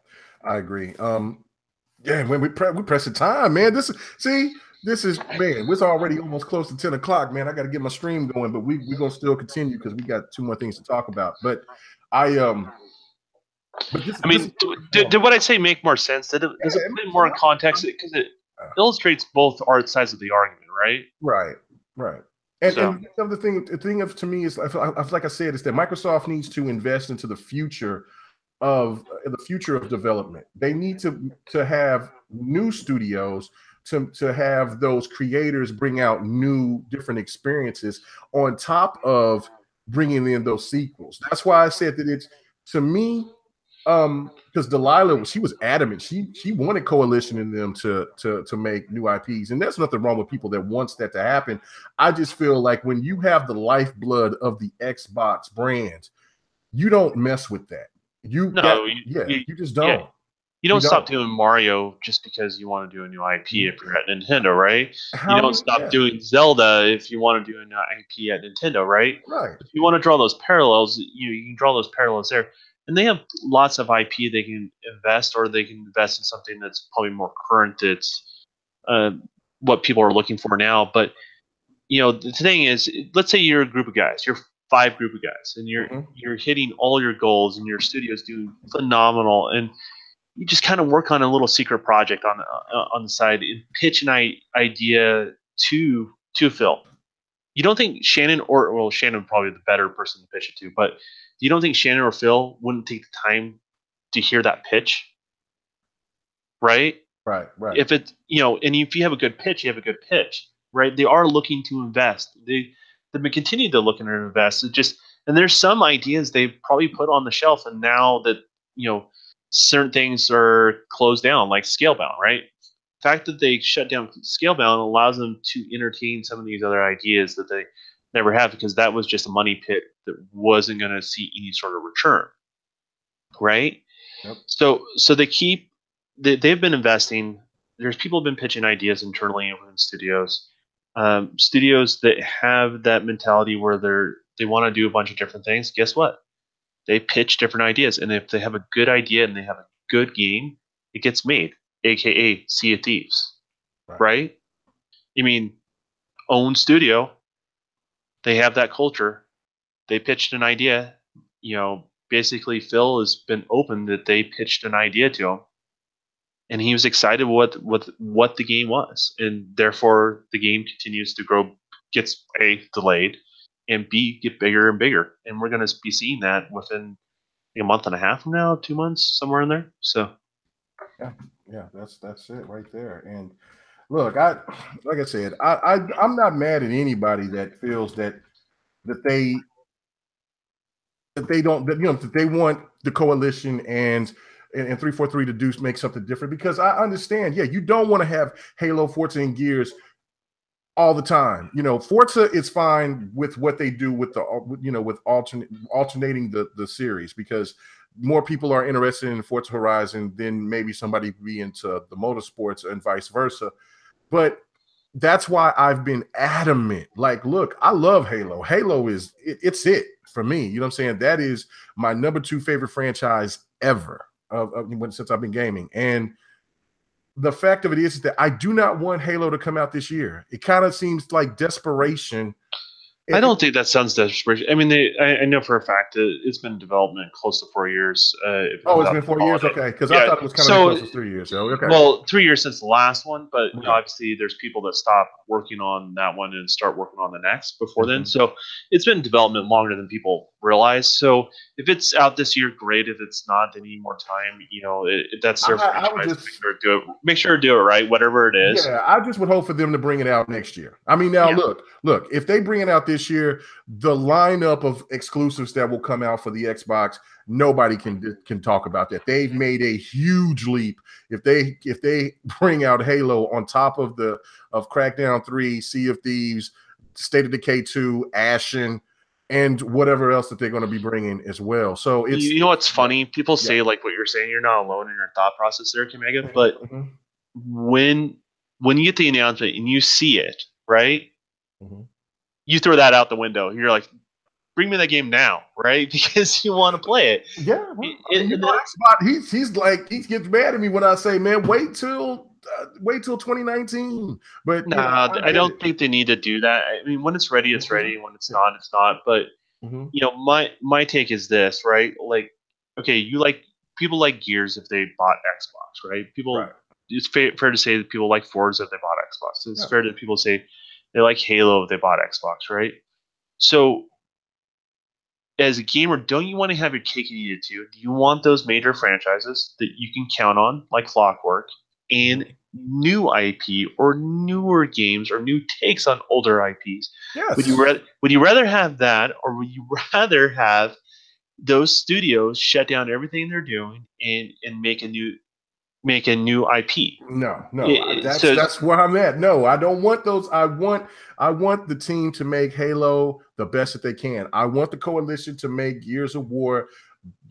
[SPEAKER 2] I agree. Yeah, when we press the time, man. This is man. It's already almost close to 10 o'clock, man. I got to get my stream going, but we're gonna still continue because we got 2 more things to talk about. But I but this,
[SPEAKER 1] I mean, did what I say make more sense? Does it put it more in context? Because it illustrates both sides of the argument, right?
[SPEAKER 2] Right. And
[SPEAKER 1] So.
[SPEAKER 2] and the thing of to me is like I said, is that Microsoft needs to invest into the future of development. They need to have new studios to have those creators bring out new different experiences on top of bringing in those sequels. That's why I said that it's, to me, because Delilah, she was adamant. She wanted Coalition in them to make new IPs, and there's nothing wrong with people that wants that to happen. I just feel like when you have the lifeblood of the Xbox brand, you don't mess with that. You just don't.
[SPEAKER 1] Yeah. You don't stop doing Mario just because you want to do a new IP if you're at Nintendo, right? You don't stop doing Zelda if you want to do an IP at Nintendo, right?
[SPEAKER 2] Right.
[SPEAKER 1] If you want to draw those parallels, you can draw those parallels there. And they have lots of IP they can invest, or they can invest in something that's probably more current. That's what people are looking for now. But the thing is, let's say you're a group of guys. You're 5 group of guys, and you're hitting all your goals, and your studio's doing phenomenal, and you just kind of work on a little secret project on the side and pitch an idea to Phil. You don't think Shannon Shannon would probably be the better person to pitch it to, but you don't think Shannon or Phil wouldn't take the time to hear that pitch, right?
[SPEAKER 2] Right.
[SPEAKER 1] If it's and if you have a good pitch, you have a good pitch, right? They are looking to invest. They've been continuing to look and invest. And there's some ideas they've probably put on the shelf, and now that certain things are closed down, like Scalebound, right? The fact that they shut down Scalebound allows them to entertain some of these other ideas that they never have, because that was just a money pit that wasn't going to see any sort of return, right?
[SPEAKER 2] Yep.
[SPEAKER 1] So they've been investing. There's people have been pitching ideas internally within studios. Studios that have that mentality where they want to do a bunch of different things. Guess what? They pitch different ideas, and if they have a good idea and they have a good game, it gets made, aka Sea of Thieves, right? I mean, own studio, they have that culture. They pitched an idea. Basically, Phil has been open that they pitched an idea to him, and he was excited with what the game was, and therefore the game continues to grow, gets A, delayed, and B, get bigger and bigger, and we're going to be seeing that within a month and a half from now, 2 months, somewhere in there. So
[SPEAKER 2] yeah, that's it right there. And look, like I said, I'm not mad at anybody that feels that they don't, that they want the Coalition and 343 to do make something different, because I understand. Yeah, you don't want to have Halo, Forza, and Gears all the time. Forza is fine with what they do with with alternating the series, because more people are interested in Forza Horizon than maybe somebody be into the motorsports, and vice versa. But that's why I've been adamant. Like, look, I love Halo. Halo is it's it for me. You know what I'm saying? That is my number 2 favorite franchise ever since I've been gaming. And the fact of it is that I do not want Halo to come out this year. It kind of seems like desperation.
[SPEAKER 1] I don't think that sounds desperation. I mean, I know for a fact that it's been in development close to 4 years.
[SPEAKER 2] It's been 4 years? Okay, because I thought it was kind of close to 3 years. So, okay.
[SPEAKER 1] Well, 3 years since the last one, but obviously there's people that stop working on that one and start working on the next before then. So it's been in development longer than people realize. So if it's out this year, great. If it's not, they need more time. That's their
[SPEAKER 2] I would
[SPEAKER 1] franchise.
[SPEAKER 2] just
[SPEAKER 1] Make sure to do it right, whatever it is.
[SPEAKER 2] Yeah, I just would hope for them to bring it out next year. I mean, now
[SPEAKER 1] Yeah.
[SPEAKER 2] look, if they bring it out this year, the lineup of exclusives that will come out for the Xbox, nobody can talk about that. They've made a huge leap. If they bring out Halo on top of Crackdown 3, Sea of Thieves, State of Decay 2, Ashen, and whatever else that they're going to be bringing as well. So it's
[SPEAKER 1] what's funny? People say like what you're saying. You're not alone in your thought process there, Kamega. But when you get the announcement and you see it, right? You throw that out the window. You're like, bring me that game now, right? Because you want to play it.
[SPEAKER 2] Yeah, Xbox, he gets mad at me when I say, man, wait till 2019. But
[SPEAKER 1] I don't think they need to do that. I mean, when it's ready, it's ready. When it's not, it's not. But my take is this, right? Like, okay, people like Gears if they bought Xbox, right? It's fair to say that people like Forza if they bought Xbox. It's fair that people say they like Halo if they bought Xbox, right? So as a gamer, don't you want to have your cake and eat it too? Do you want those major franchises that you can count on, like clockwork, and new IP or newer games or new takes on older IPs?
[SPEAKER 2] Yes.
[SPEAKER 1] Would you rather have that, or would you rather have those studios shut down everything they're doing and make a new IP?
[SPEAKER 2] No, that's where I'm at. No, I don't want those. I want the team to make Halo the best that they can. I want the coalition to make Gears of War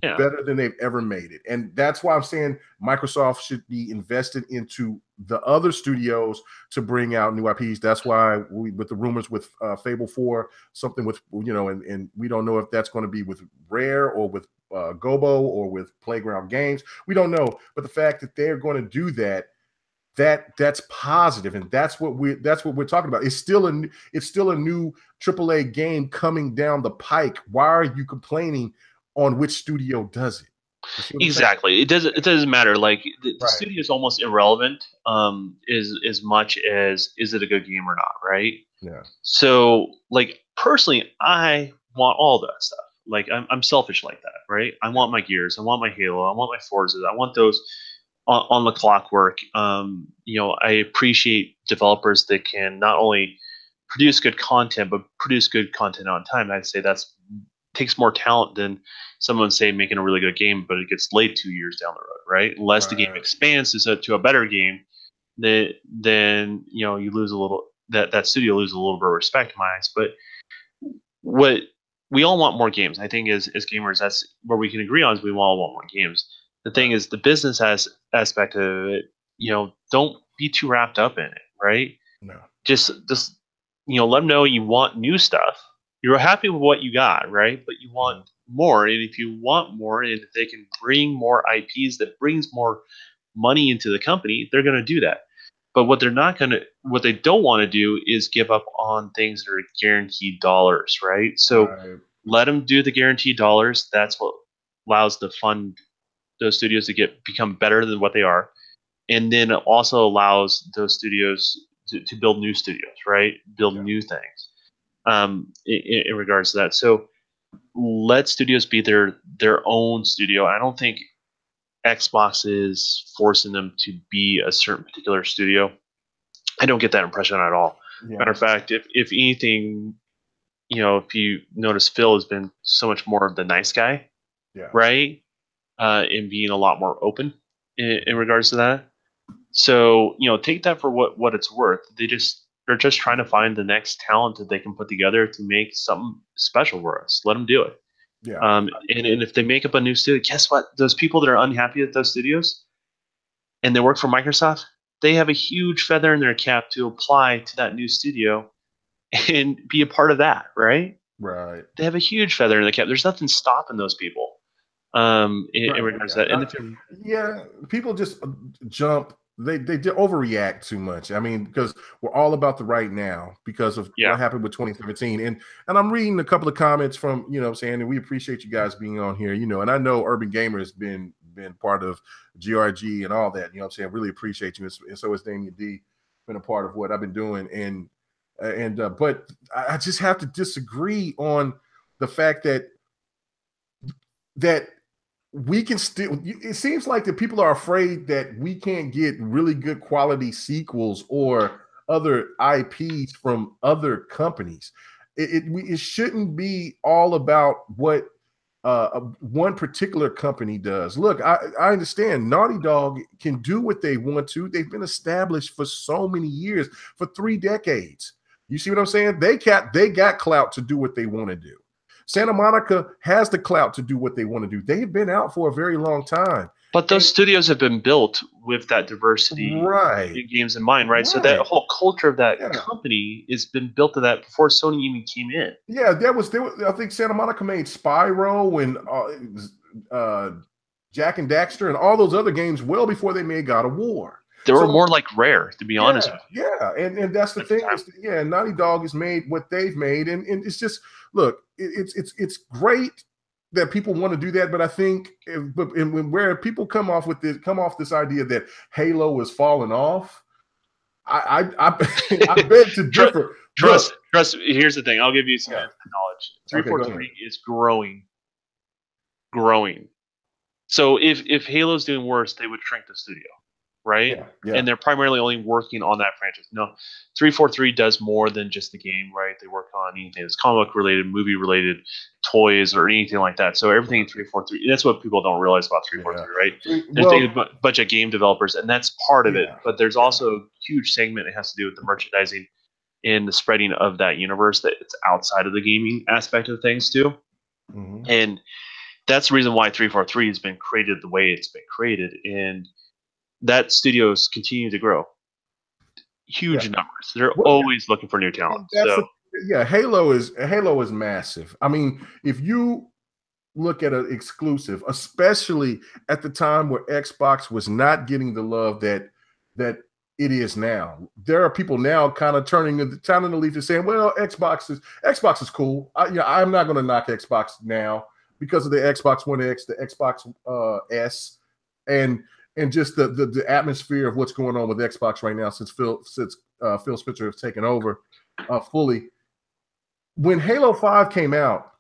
[SPEAKER 2] better than they've ever made it. And that's why I'm saying Microsoft should be invested into the other studios to bring out new IPs. That's why with the rumors with Fable 4, something with, and we don't know if that's going to be with Rare or with Gobo or with Playground Games. We don't know. But the fact that they're going to do that's positive, and that's what we're talking about. It's still a new AAA game coming down the pike. Why are you complaining on which studio does it?
[SPEAKER 1] Exactly. It doesn't matter. Like the studio is almost irrelevant. As much as is it a good game or not, right?
[SPEAKER 2] Yeah.
[SPEAKER 1] So like personally, I want all that stuff. Like I'm selfish like that, right? I want my Gears, I want my Halo, I want my Forza, I want those on the clockwork. I appreciate developers that can not only produce good content but produce good content on time. I'd say that's takes more talent than someone say making a really good game, but it gets late 2 years down the road, right? Unless the game expands to a better game, then you lose a little that studio loses a little bit of respect in my eyes. But what we all want more games. I think as gamers, that's where we can agree on is we all want more games. The thing is the business aspect of it, don't be too wrapped up in it, right?
[SPEAKER 2] No.
[SPEAKER 1] Just let them know you want new stuff. You're happy with what you got, right? But you want more, and if you want more, and if they can bring more IPs that brings more money into the company, they're going to do that. But what they don't want to do is give up on things that are guaranteed dollars, right? So let them do the guaranteed dollars. That's what allows to fund those studios to become better than what they are, and then it also allows those studios to build new studios, right? Build new things. In regards to that, so let studios be their own studio. I don't think Xbox is forcing them to be a certain particular studio. I don't get that impression at all. Matter of fact, if anything, if you notice, Phil has been so much more of the nice guy, right? And being a lot more open in regards to that. So take that for what it's worth. They're just trying to find the next talent that they can put together to make something special for us. Let them do it.
[SPEAKER 2] Yeah.
[SPEAKER 1] And if they make up a new studio, guess what? Those people that are unhappy at those studios and they work for Microsoft, they have a huge feather in their cap to apply to that new studio and be a part of that, right?
[SPEAKER 2] Right.
[SPEAKER 1] They have a huge feather in their cap. There's nothing stopping those people in regards to that.
[SPEAKER 2] And people just jump. They overreact too much. I mean, because we're all about the right now because of what happened with 2017. And I'm reading a couple of comments from, saying that we appreciate you guys being on here, and I know Urban Gamer has been part of GRG and all that, I'm saying, really appreciate you. And so has Damien D been a part of what I've been doing. But I just have to disagree on the fact that that we can still, it seems like that people are afraid that we can't get really good quality sequels or other IPs from other companies. It shouldn't be all about what one particular company does. Look, I understand Naughty Dog can do what they want to. They've been established for so many years, for 3 decades. You see what I'm saying? They got clout to do what they want to do. Santa Monica has the clout to do what they want to do. They've been out for a very long time.
[SPEAKER 1] But those studios have been built with that diversity
[SPEAKER 2] Right.
[SPEAKER 1] in games in mind, right? So that whole culture of that company has been built to that before Sony even came in.
[SPEAKER 2] Yeah, there was I think Santa Monica made Spyro and Jack and Daxter and all those other games well before they made God of War.
[SPEAKER 1] They were more like Rare, to be honest with
[SPEAKER 2] you. Yeah, and that's the thing. Naughty Dog has made what they've made, and it's just, look, it's great that people want to do that, but I think where people come off this idea that Halo is falling off, I beg to differ.
[SPEAKER 1] Trust. Here's the thing. I'll give you some knowledge. 343 is growing. So if Halo's doing worse, they would shrink the studio, right?
[SPEAKER 2] Yeah.
[SPEAKER 1] And they're primarily only working on that franchise. No, 343 does more than just the game, right? They work on anything that's comic related, movie related, toys, or anything like that. So everything in 343, that's what people don't realize about 343, right? There's a bunch of game developers, and that's part of it. But there's also a huge segment that has to do with the merchandising and the spreading of that universe that it's outside of the gaming aspect of things too.
[SPEAKER 2] Mm-hmm.
[SPEAKER 1] And that's the reason why 343 has been created the way it's been created. And that studio's continue to grow. Huge numbers. They're always looking for new talent.
[SPEAKER 2] Halo is massive. I mean, if you look at an exclusive, especially at the time where Xbox was not getting the love that it is now, there are people now kind of turning the leaf and saying, well, Xbox is cool. I'm not going to knock Xbox now because of the Xbox One X, the Xbox S, and just the atmosphere of what's going on with Xbox right now since Phil Spencer has taken over fully. When Halo 5 came out,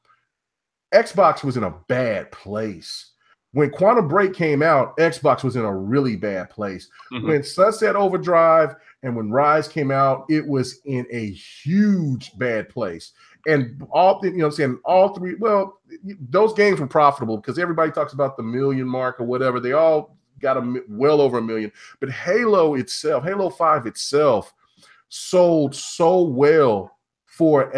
[SPEAKER 2] Xbox was in a bad place. When Quantum Break came out, Xbox was in a really bad place. Mm-hmm. When Sunset Overdrive and when Rise came out, it was in a huge bad place. And all three, well, those games were profitable because everybody talks about the million mark or whatever. They all got well over 1 million. But Halo 5 itself sold so well for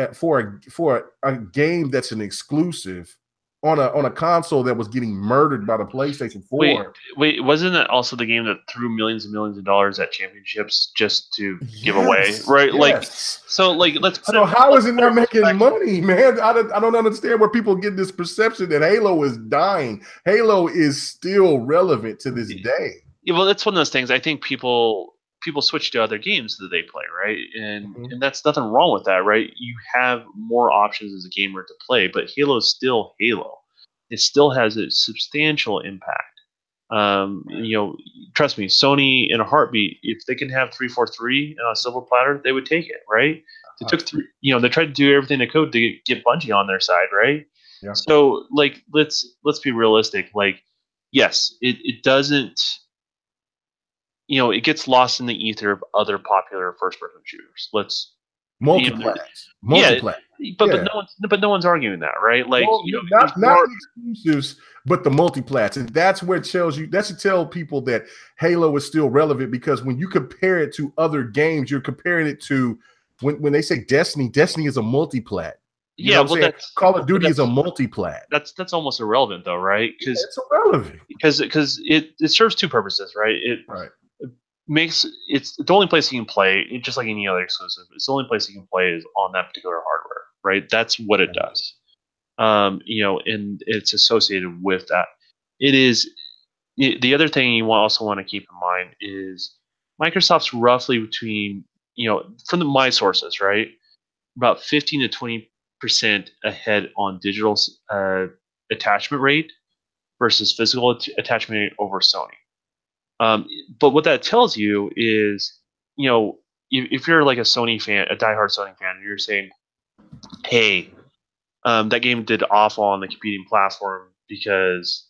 [SPEAKER 2] a game that's an exclusive on a console that was getting murdered by the PlayStation 4.
[SPEAKER 1] Wait, wasn't that also the game that threw millions and millions of dollars at championships just to give away, right?
[SPEAKER 2] Yes.
[SPEAKER 1] Let's put
[SPEAKER 2] how is it not making money, man? I don't understand where people get this perception that Halo is dying. Halo is still relevant to this day.
[SPEAKER 1] Yeah, well, that's one of those things. I think people switch to other games that they play, right? And that's nothing wrong with that, right? You have more options as a gamer to play, but Halo is still Halo. It still has a substantial impact. Trust me, Sony in a heartbeat, if they can have 343 on a silver platter, they would take it, right? They took they tried to do everything they could to get Bungie on their side, right?
[SPEAKER 2] Yeah.
[SPEAKER 1] So let's be realistic. Yes, it doesn't. It gets lost in the ether of other popular first-person shooters.
[SPEAKER 2] Multiplat.
[SPEAKER 1] But no one's arguing that, right?
[SPEAKER 2] Not exclusives, but the multiplats, and that's where it tells you. That should tell people that Halo is still relevant, because when you compare it to other games, you're comparing it to when they say Destiny. Destiny is a multiplat. Call of Duty is a multiplat.
[SPEAKER 1] That's almost irrelevant, though, right? Because
[SPEAKER 2] it's irrelevant
[SPEAKER 1] because it serves two purposes, right? It's the only place you can play, just like any other exclusive. It's the only place you can play is on that particular hardware, right? That's what it does. And it's associated with that. It is the other thing you also want to keep in mind is Microsoft's roughly between, from my sources, right, about 15 to 20% ahead on digital attachment rate versus physical attachment rate over Sony. But what that tells you is, if you're like a Sony fan, a diehard Sony fan, and you're saying, hey, that game did awful on the competing platform, because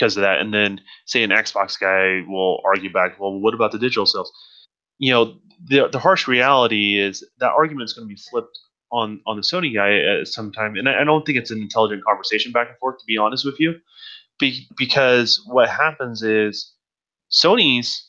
[SPEAKER 1] of that. And then say an Xbox guy will argue back, well, what about the digital sales? You know, the harsh reality is that argument is going to be flipped on the Sony guy at some time, and I don't think it's an intelligent conversation back and forth, to be honest with you, because what happens is Sony's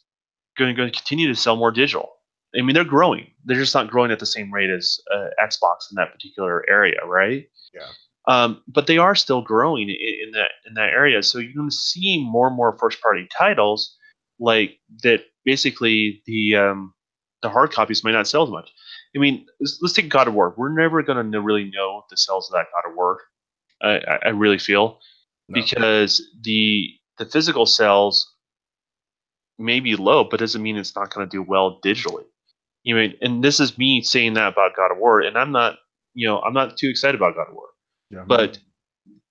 [SPEAKER 1] going to continue to sell more digital. I mean, they're growing. They're just not growing at the same rate as Xbox in that particular area, right?
[SPEAKER 2] Yeah.
[SPEAKER 1] But they are still growing in that area. So you're going to see more and more first party titles like that. Basically, the hard copies might not sell as much. I mean, let's take God of War. We're never going to really know the sales of that God of War. I really feel because the physical sales may be low, but doesn't mean it's not going to do well digitally. You mean, and this is me saying that about God of War, and I'm not too excited about God of War.
[SPEAKER 2] Yeah.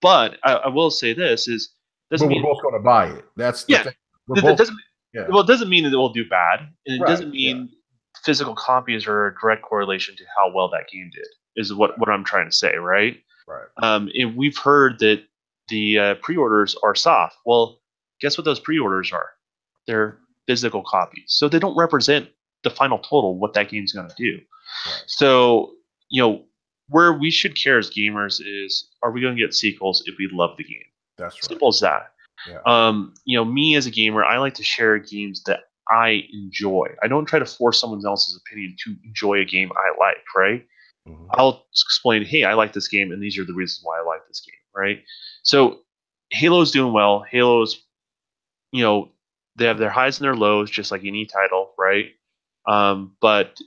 [SPEAKER 1] But I will say this is doesn't
[SPEAKER 2] but we're
[SPEAKER 1] mean
[SPEAKER 2] both going to buy it. That's the thing.
[SPEAKER 1] It doesn't. Yeah. Well, it doesn't mean that it will do bad, and it doesn't mean physical copies are a direct correlation to how well that game did. Is what I'm trying to say, right?
[SPEAKER 2] Right.
[SPEAKER 1] And we've heard that the pre-orders are soft. Well, guess what those pre-orders are? They're physical copies, so they don't represent the final total what that game's going to do. Right. So where we should care as gamers is, are we going to get sequels if we love the game?
[SPEAKER 2] That's right.
[SPEAKER 1] Simple as that. Yeah. Me as a gamer, I like to share games that I enjoy. I don't try to force someone else's opinion to enjoy a game I like, right? Mm-hmm. I'll explain, hey, I like this game, and these are the reasons why I like this game, right? So Halo's doing well. Halo's, they have their highs and their lows, just like any title, right? But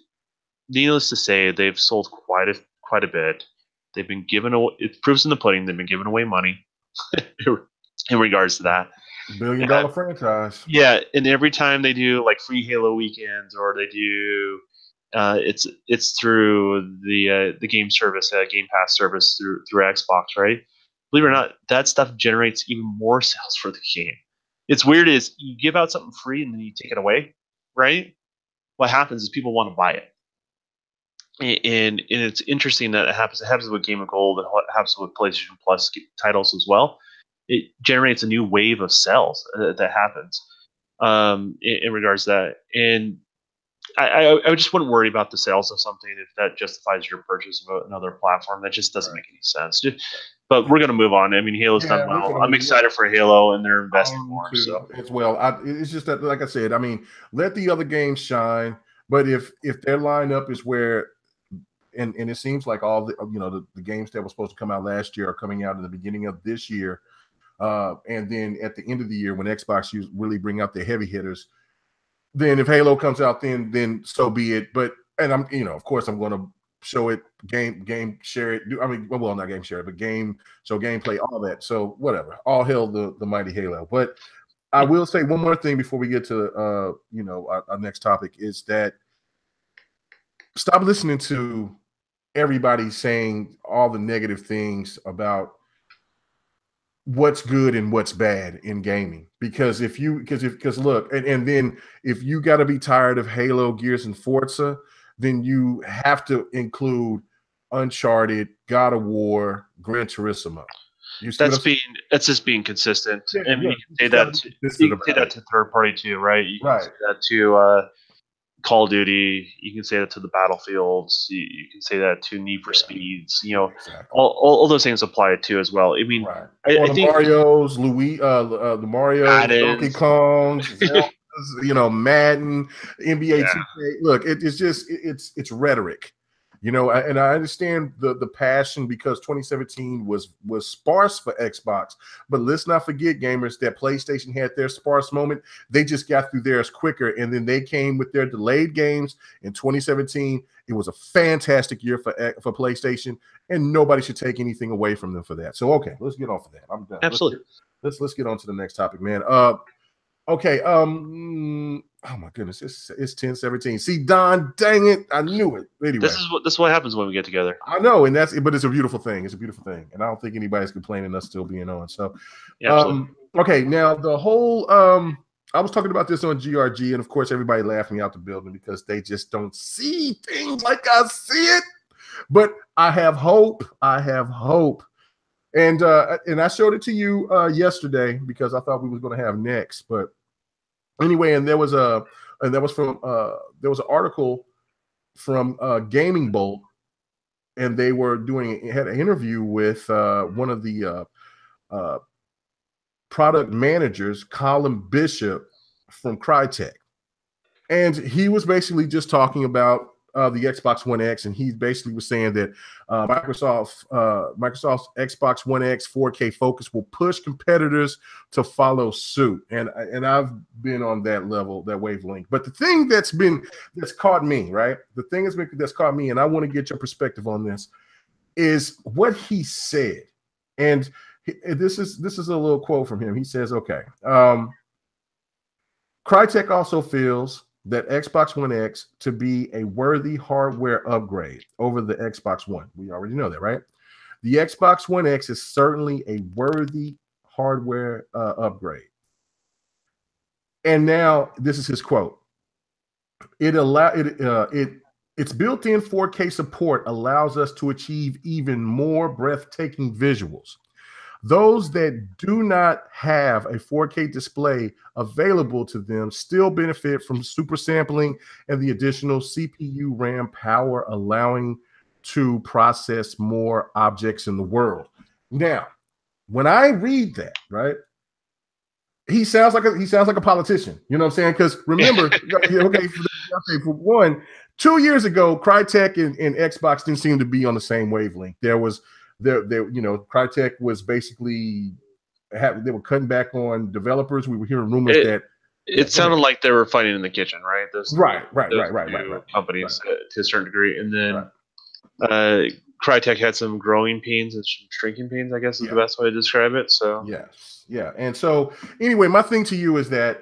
[SPEAKER 1] needless to say, they've sold quite a bit. They've been given away. It proves in the pudding. They've been giving away money in regards to that.
[SPEAKER 2] $1 billion franchise.
[SPEAKER 1] Yeah, and every time they do like free Halo weekends, or they do, it's through the game service, Game Pass service through Xbox, right? Believe it or not, that stuff generates even more sales for the game. It's weird is you give out something free and then you take it away, right? What happens is people want to buy it. And it's interesting that it happens. It happens with Game of Gold. It happens with PlayStation Plus titles as well. It generates a new wave of sales that happens in regards to that. And I just wouldn't worry about the sales of something if that justifies your purchase of another platform. That just doesn't make any sense. But we're going to move on. I mean, Halo's done well. I'm excited for Halo, and they're investing more. So
[SPEAKER 2] as well, it's just that, like I said, I mean, let the other games shine. But if their lineup is where, and it seems like all the games that were supposed to come out last year are coming out in the beginning of this year, and then at the end of the year when Xbox really bring out their heavy hitters, then if Halo comes out, then so be it. But I'm of course I'm going to show it, game share it. I mean, well, not game share it, but gameplay, all that. So whatever. All hail the mighty Halo. But I will say one more thing before we get to our next topic is that stop listening to everybody saying all the negative things about what's good and what's bad in gaming. Because look, and then if you got to be tired of Halo, Gears, and Forza, then you have to include Uncharted, God of War, Gran Turismo.
[SPEAKER 1] That's just being consistent. Yeah, I mean, you can say that to third party too, right? You can say that to Call of Duty. You can say that to the Battlefields. You can say that to Need for Speeds. Exactly. All those things apply too as well. I mean, I think
[SPEAKER 2] Mario's, the Mario, Donkey Kong, Madden, NBA 2K. Look, it's rhetoric. And I understand the passion because 2017 was sparse for Xbox. But let's not forget, gamers, that PlayStation had their sparse moment. They just got through theirs quicker, and then they came with their delayed games in 2017. It was a fantastic year for PlayStation, and nobody should take anything away from them for that. So, okay, let's get off of that. I'm done.
[SPEAKER 1] Absolutely.
[SPEAKER 2] Let's get on to the next topic, man. Okay. Oh my goodness, it's 10:17. See, Don, dang it, I knew it. Anyway,
[SPEAKER 1] this is what happens when we get together.
[SPEAKER 2] I know, but it's a beautiful thing. It's a beautiful thing, and I don't think anybody's complaining us still being on. So, okay, now the whole I was talking about this on GRG, and of course, everybody laughed me out the building because they just don't see things like I see it. But I have hope. And I showed it to you yesterday because I thought we was going to have next. But anyway, and there was an article from Gaming Bolt, and they had an interview with one of the product managers, Colin Bishop from Crytek. And he was basically just talking about the Xbox One X, and he basically was saying that Microsoft's Xbox One X 4K focus will push competitors to follow suit. And I've been on that level, that wavelength. But the thing that's caught me, right? The thing that's caught me, and I want to get your perspective on this, is what he said. And this is a little quote from him. He says, "Okay, Crytek also feels that Xbox One X to be a worthy hardware upgrade over the Xbox One." We already know that, right? The Xbox One X is certainly a worthy hardware upgrade. And now this is his quote. Its built-in 4K support allows us to achieve even more breathtaking visuals. Those that do not have a 4K display available to them still benefit from super sampling and the additional CPU RAM power, allowing to process more objects in the world. Now, when I read that, right, he sounds like a politician. You know what I'm saying? Because remember, okay, for one, 2 years ago, Crytek and Xbox didn't seem to be on the same wavelength. Crytek was basically they were cutting back on developers. We were hearing rumors that
[SPEAKER 1] it sounded like they were fighting in the kitchen, right?
[SPEAKER 2] Right.
[SPEAKER 1] Companies to a certain degree, and then Crytek had some growing pains and some shrinking pains, I guess is the best way to describe it. So
[SPEAKER 2] yeah. And so anyway, my thing to you is that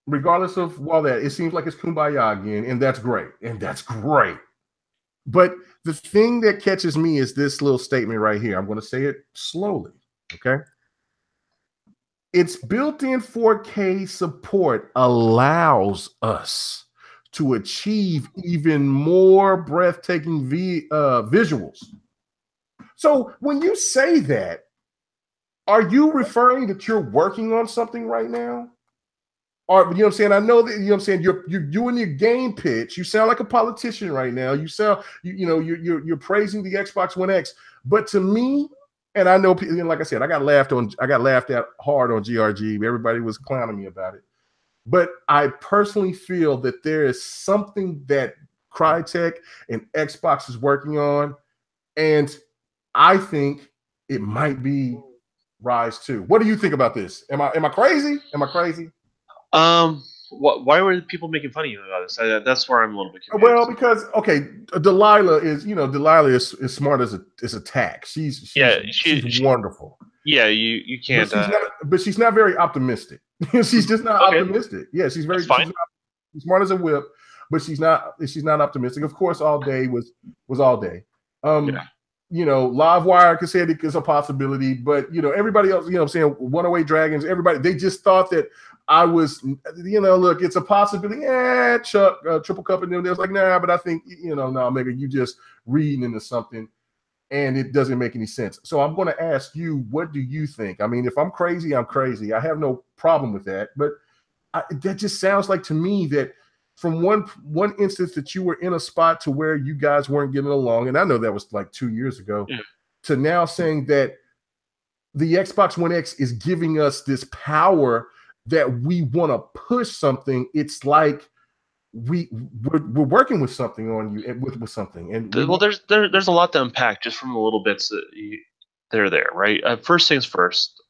[SPEAKER 2] regardless of all that, it seems like it's kumbaya again, and that's great. But the thing that catches me is this little statement right here. I'm going to say it slowly, okay? Its built-in 4K support allows us to achieve even more breathtaking visuals. So when you say that, are you referring that you're working on something right now? Or, you know what I'm saying? I know that, you know what I'm saying, you're doing your game pitch. You sound like a politician right now. You sound, you're praising the Xbox One X. But to me, and I know, like I said, I got laughed at hard on GRG. Everybody was clowning me about it. But I personally feel that there is something that Crytek and Xbox is working on, and I think it might be Rise 2. What do you think about this? Am I crazy?
[SPEAKER 1] Why were people making fun of you about this? That's where I'm a little bit confused.
[SPEAKER 2] Well, because Delilah is smart as a tack. She's wonderful.
[SPEAKER 1] Yeah, you can't.
[SPEAKER 2] But she's not very optimistic. She's just not optimistic. Yeah, she's very she's smart as a whip, but she's not optimistic. Of course, all day was all day. Livewire could say it is a possibility, but everybody else, what I'm saying, 108 Dragons, everybody, they just thought that I was, look, it's a possibility. Chuck, Triple Cup and them, they was like, nah, but I think, no, Megan, you just reading into something and it doesn't make any sense. So I'm going to ask you, what do you think? I mean, if I'm crazy, I'm crazy. I have no problem with that, but that just sounds like to me that from one instance that you were in a spot to where you guys weren't getting along, and I know that was like 2 years ago, to now saying that the Xbox One X is giving us this power that we want to push something. It's like we're working with something on you with something. And
[SPEAKER 1] there's a lot to unpack just from the little bits that they're there, right? First things first,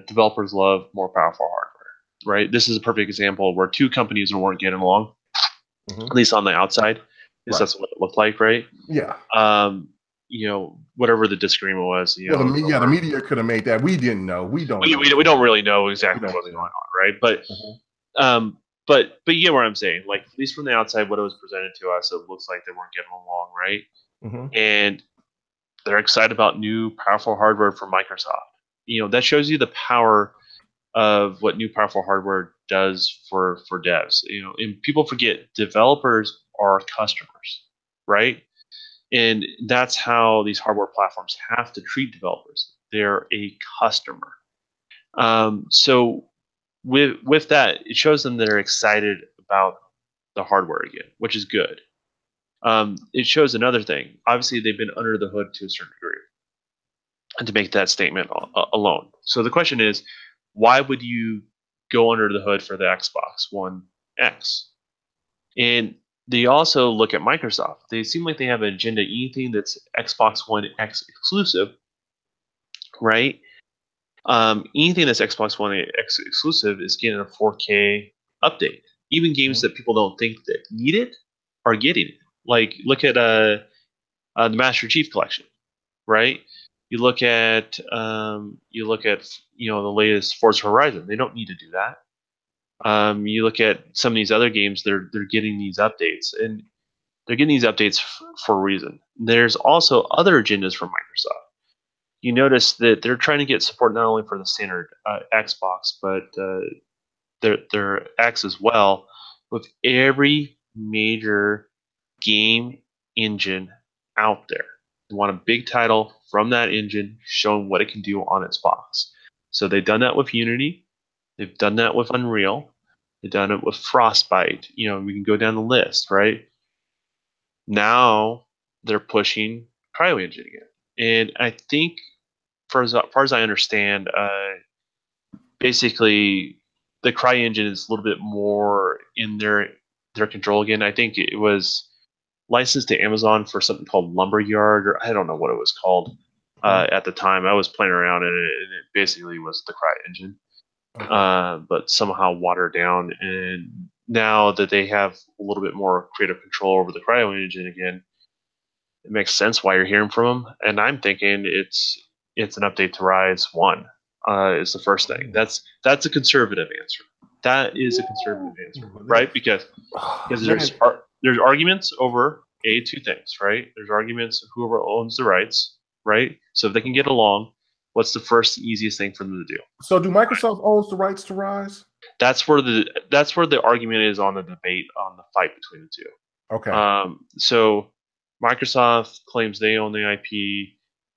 [SPEAKER 1] developers love more powerful hardware, right? This is a perfect example where two companies weren't getting along, at least on the outside. That's what it looked like, right?
[SPEAKER 2] Yeah.
[SPEAKER 1] Whatever the disagreement was.
[SPEAKER 2] The media could have made that. We didn't know. We don't
[SPEAKER 1] really know exactly what's going on, right? But but you get what I'm saying. Like, at least from the outside, what it was presented to us, it looks like they weren't getting along, right? And they're excited about new powerful hardware from Microsoft. That shows you the power of what new powerful hardware does for devs. And people forget developers are customers, right? And that's how these hardware platforms have to treat developers. they're a customer. So with that, it shows them they're excited about the hardware again, which is good. It shows another thing. Obviously, they've been under the hood to a certain degree, and to make that statement alone. So the question is, why would you go under the hood for the Xbox One X? And they also look at Microsoft. They seem like they have an agenda. Anything that's Xbox One X exclusive, right? Anything that's Xbox One X exclusive is getting a 4K update. Even games that people don't think that need it are getting it. Like look at the Master Chief Collection, right? You look at the latest Forza Horizon. They don't need to do that. You look at some of these other games. They're getting these updates, and they're getting these updates for a reason. There's also other agendas from Microsoft. You notice that they're trying to get support not only for the standard Xbox, but their X as well, with every major game engine out there. They want a big title from that engine showing what it can do on its box. So they've done that with Unity. They've done that with Unreal. They've done it with Frostbite. We can go down the list, right? Now they're pushing CryoEngine again. And I think, for as far as I understand, basically the CryoEngine is a little bit more in their control again. I think it was licensed to Amazon for something called Lumberyard, or I don't know what it was called at the time. I was playing around in it, and it basically was the CryoEngine, but somehow watered down. And now that they have a little bit more creative control over the CryoEngine again, it makes sense why you're hearing from them. And I'm thinking it's an update to Rise 1 is the first thing. That's a conservative answer. That is a conservative answer, right? Because there's arguments over two things, right? There's arguments of whoever owns the rights, right? So if they can get along, what's the first easiest thing for them to do?
[SPEAKER 2] So do Microsoft owns the rights to Rise?
[SPEAKER 1] That's where the argument is on the debate, on the fight between the two.
[SPEAKER 2] Okay.
[SPEAKER 1] So Microsoft claims they own the IP.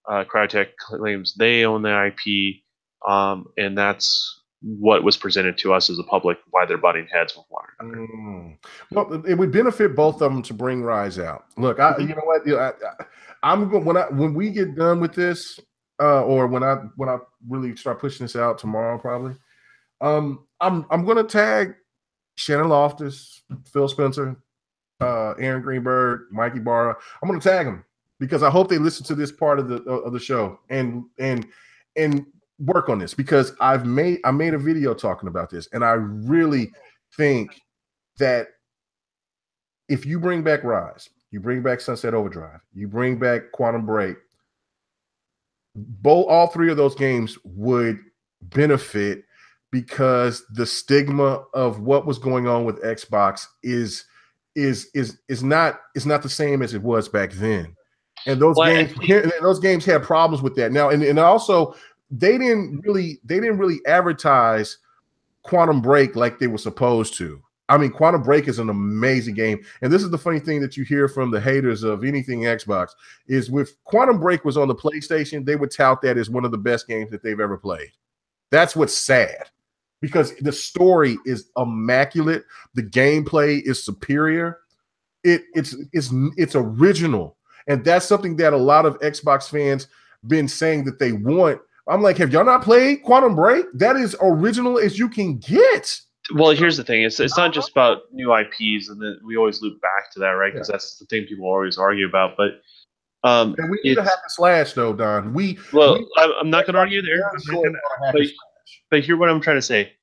[SPEAKER 1] Crytek claims they own the IP, and that's what was presented to us as a public, why they're butting heads with one another.
[SPEAKER 2] Well, it would benefit both of them to bring Rise out. Look, you know what? I'm going when we get done with this, or when I really start pushing this out tomorrow, probably. I'm going to tag Shannon Loftus, Phil Spencer, Aaron Greenberg, Mikey Barra. I'm going to tag them because I hope they listen to this part of the show and work on this, because I made a video talking about this, and I really think that if you bring back Rise, you bring back Sunset Overdrive, you bring back Quantum Break, all three of those games would benefit, because the stigma of what was going on with Xbox is not the same as it was back then. And those games had problems with that. Now, and also they didn't really advertise Quantum Break like they were supposed to. I mean, Quantum Break is an amazing game. And this is the funny thing that you hear from the haters of anything Xbox is, with Quantum Break was on the PlayStation, they would tout that as one of the best games that they've ever played. That's what's sad, because the story is immaculate. The gameplay is superior. It's original. And that's something that a lot of Xbox fans been saying that they want. I'm like, have y'all not played Quantum Break? That is original as you can get.
[SPEAKER 1] Well, here's the thing. It's not just about new IPs, and then we always loop back to that, right? Because that's the thing people always argue about. But
[SPEAKER 2] and we need to have a slash, though, Don.
[SPEAKER 1] I'm not going to argue there. But here, what I'm trying to say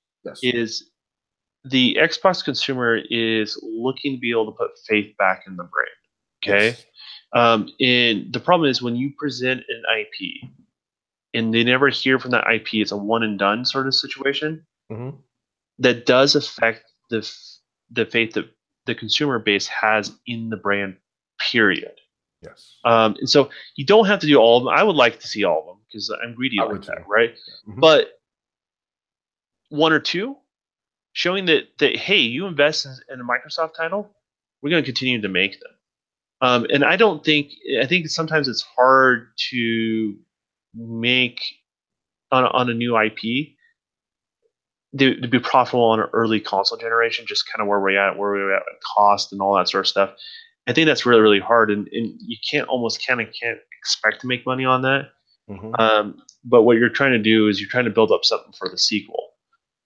[SPEAKER 1] is the Xbox consumer is looking to be able to put faith back in the brand. Okay. Yes. And the problem is when you present an IP and they never hear from that IP, it's a one and done sort of situation. Mm-hmm. That does affect the faith that the consumer base has in the brand, period.
[SPEAKER 2] Yes.
[SPEAKER 1] And so you don't have to do all of them. I would like to see all of them because I'm greedy like that, right? Yeah. Mm-hmm. But one or two, showing that hey, you invest in a Microsoft title, we're going to continue to make them. And I think sometimes it's hard to make on a new IP, to be profitable on an early console generation, just kind of where we're at in cost and all that sort of stuff. I think that's really, really hard, and you can't expect to make money on that. But what you're trying to do is you're trying to build up something for the sequel,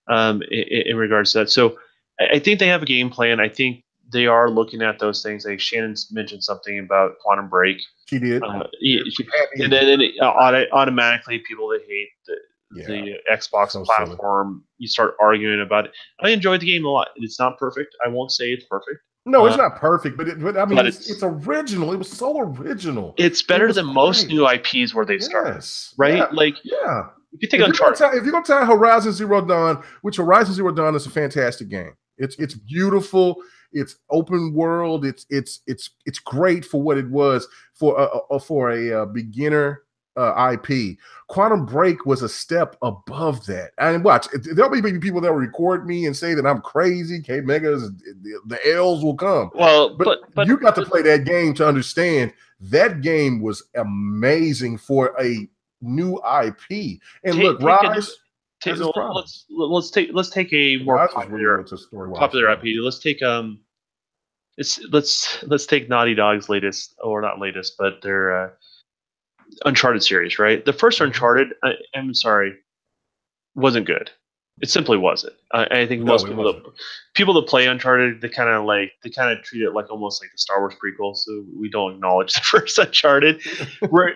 [SPEAKER 1] in regards to that. So I think they have a game plan. I think they are looking at those things. Like Shannon mentioned something about Quantum Break.
[SPEAKER 2] She did.
[SPEAKER 1] And then automatically people that hate the Xbox platform, you start arguing about it. I enjoyed the game a lot. It's not perfect. I won't say it's perfect.
[SPEAKER 2] No, it's not perfect, but I mean, it's original. It was so original.
[SPEAKER 1] It's better than most new IPs where they start, right?
[SPEAKER 2] Yeah.
[SPEAKER 1] Like,
[SPEAKER 2] yeah.
[SPEAKER 1] If you think Uncharted,
[SPEAKER 2] if you're gonna tell Horizon Zero Dawn, which Horizon Zero Dawn is a fantastic game. It's beautiful. It's open world. It's great for what it was for a beginner IP. Quantum Break was a step above that. And watch, there'll be people that will record me and say that I'm crazy. K Megas, the L's will come.
[SPEAKER 1] Well, but
[SPEAKER 2] you got to play that game to understand that game was amazing for a new IP. And look, Rise.
[SPEAKER 1] Let's take a more popular IP. Let's take let's take Naughty Dog's latest, or not latest, but their Uncharted series, right? The first Uncharted, I'm sorry, wasn't good. It simply wasn't. I think most people that play Uncharted, they kind of treat it like almost like the Star Wars prequel. So we don't acknowledge the first Uncharted, right?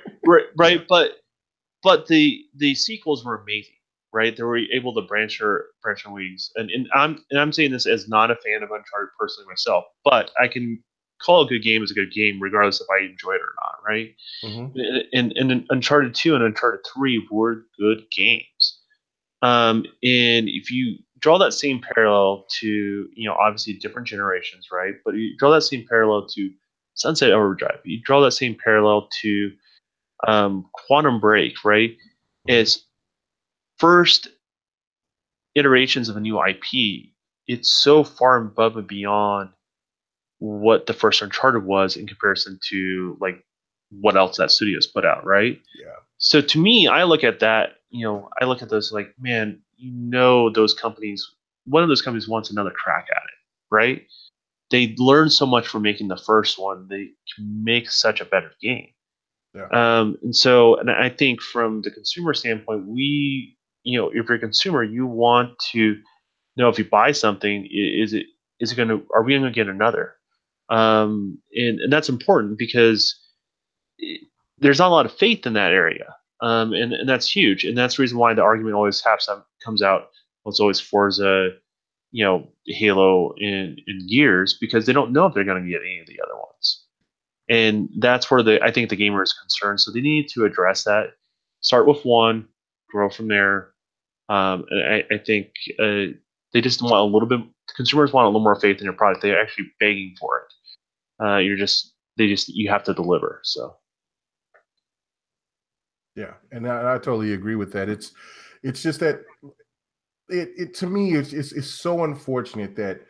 [SPEAKER 1] But the sequels were amazing, right? They were able to branch their wings, and I'm saying this as not a fan of Uncharted personally myself, but I can call a good game as a good game regardless if I enjoy it or not, right? And Uncharted 2 and Uncharted 3 were good games. And if you draw that same parallel to, obviously different generations, right? But you draw that same parallel to Sunset Overdrive, you draw that same parallel to Quantum Break, right? Is first iterations of a new IP, it's so far above and beyond what the first Uncharted was in comparison to like what else that studio's put out, right?
[SPEAKER 2] Yeah.
[SPEAKER 1] So to me, I look at that, I look at those like, man, those companies, one of those companies wants another crack at it, right? They learned so much from making the first one, they can make such a better game.
[SPEAKER 2] Yeah.
[SPEAKER 1] And I think from the consumer standpoint, if you're a consumer, you want to know if you buy something, are we going to get another? And that's important because there's not a lot of faith in that area. And that's huge. And that's the reason why the argument always comes out. Well, it's always Forza, Halo and Gears, because they don't know if they're going to get any of the other ones. And that's where I think the gamer is concerned. So they need to address that. Start with one, grow from there. And I think they just want a little bit. Consumers want a little more faith in your product. They're actually begging for it. You have to deliver. So.
[SPEAKER 2] Yeah, and I totally agree with that. It's just that it to me it's so unfortunate that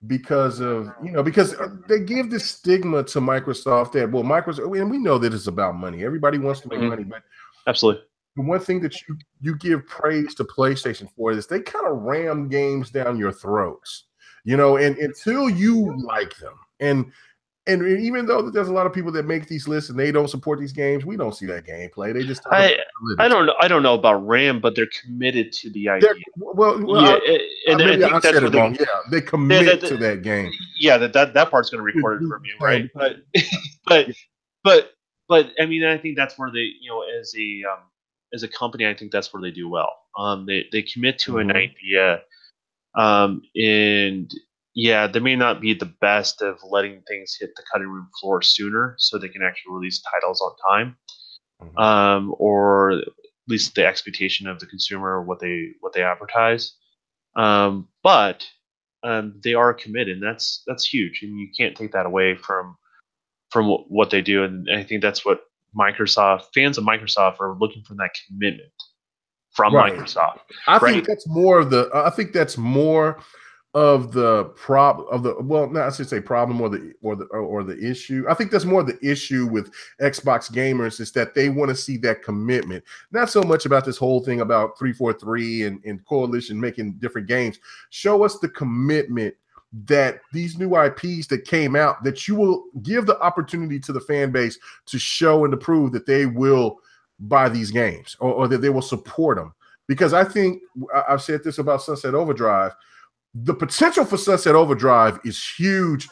[SPEAKER 2] because they give this stigma to Microsoft that Microsoft, and we know that it's about money. Everybody wants to make money, but
[SPEAKER 1] absolutely.
[SPEAKER 2] The one thing that you give praise to PlayStation for is they kind of ram games down your throats, and until you like them. And even though there's a lot of people that make these lists and they don't support these games, we don't see that gameplay. They just
[SPEAKER 1] I don't know about RAM, but they're committed to the idea.
[SPEAKER 2] I said it wrong. Yeah, they commit to that game.
[SPEAKER 1] Yeah, that part's going to be recorded from you, right? But I mean, I think that's where they, as a company, I think that's where they do well. They commit to an idea, and yeah, they may not be the best of letting things hit the cutting room floor sooner, so they can actually release titles on time, or at least the expectation of the consumer, what they advertise. But they are committed, and that's huge, and you can't take that away from what they do. And I think that's what fans of Microsoft are looking for, that commitment from Microsoft.
[SPEAKER 2] I think that's more of the problem of the well, not I should say problem or the issue. I think that's more the issue with Xbox gamers is that they want to see that commitment. Not so much about this whole thing about 343 and Coalition making different games. Show us the commitment that these new IPs that came out, that you will give the opportunity to the fan base to show and to prove that they will buy these games or that they will support them. Because I think I've said this about Sunset Overdrive. The potential for Sunset Overdrive is huge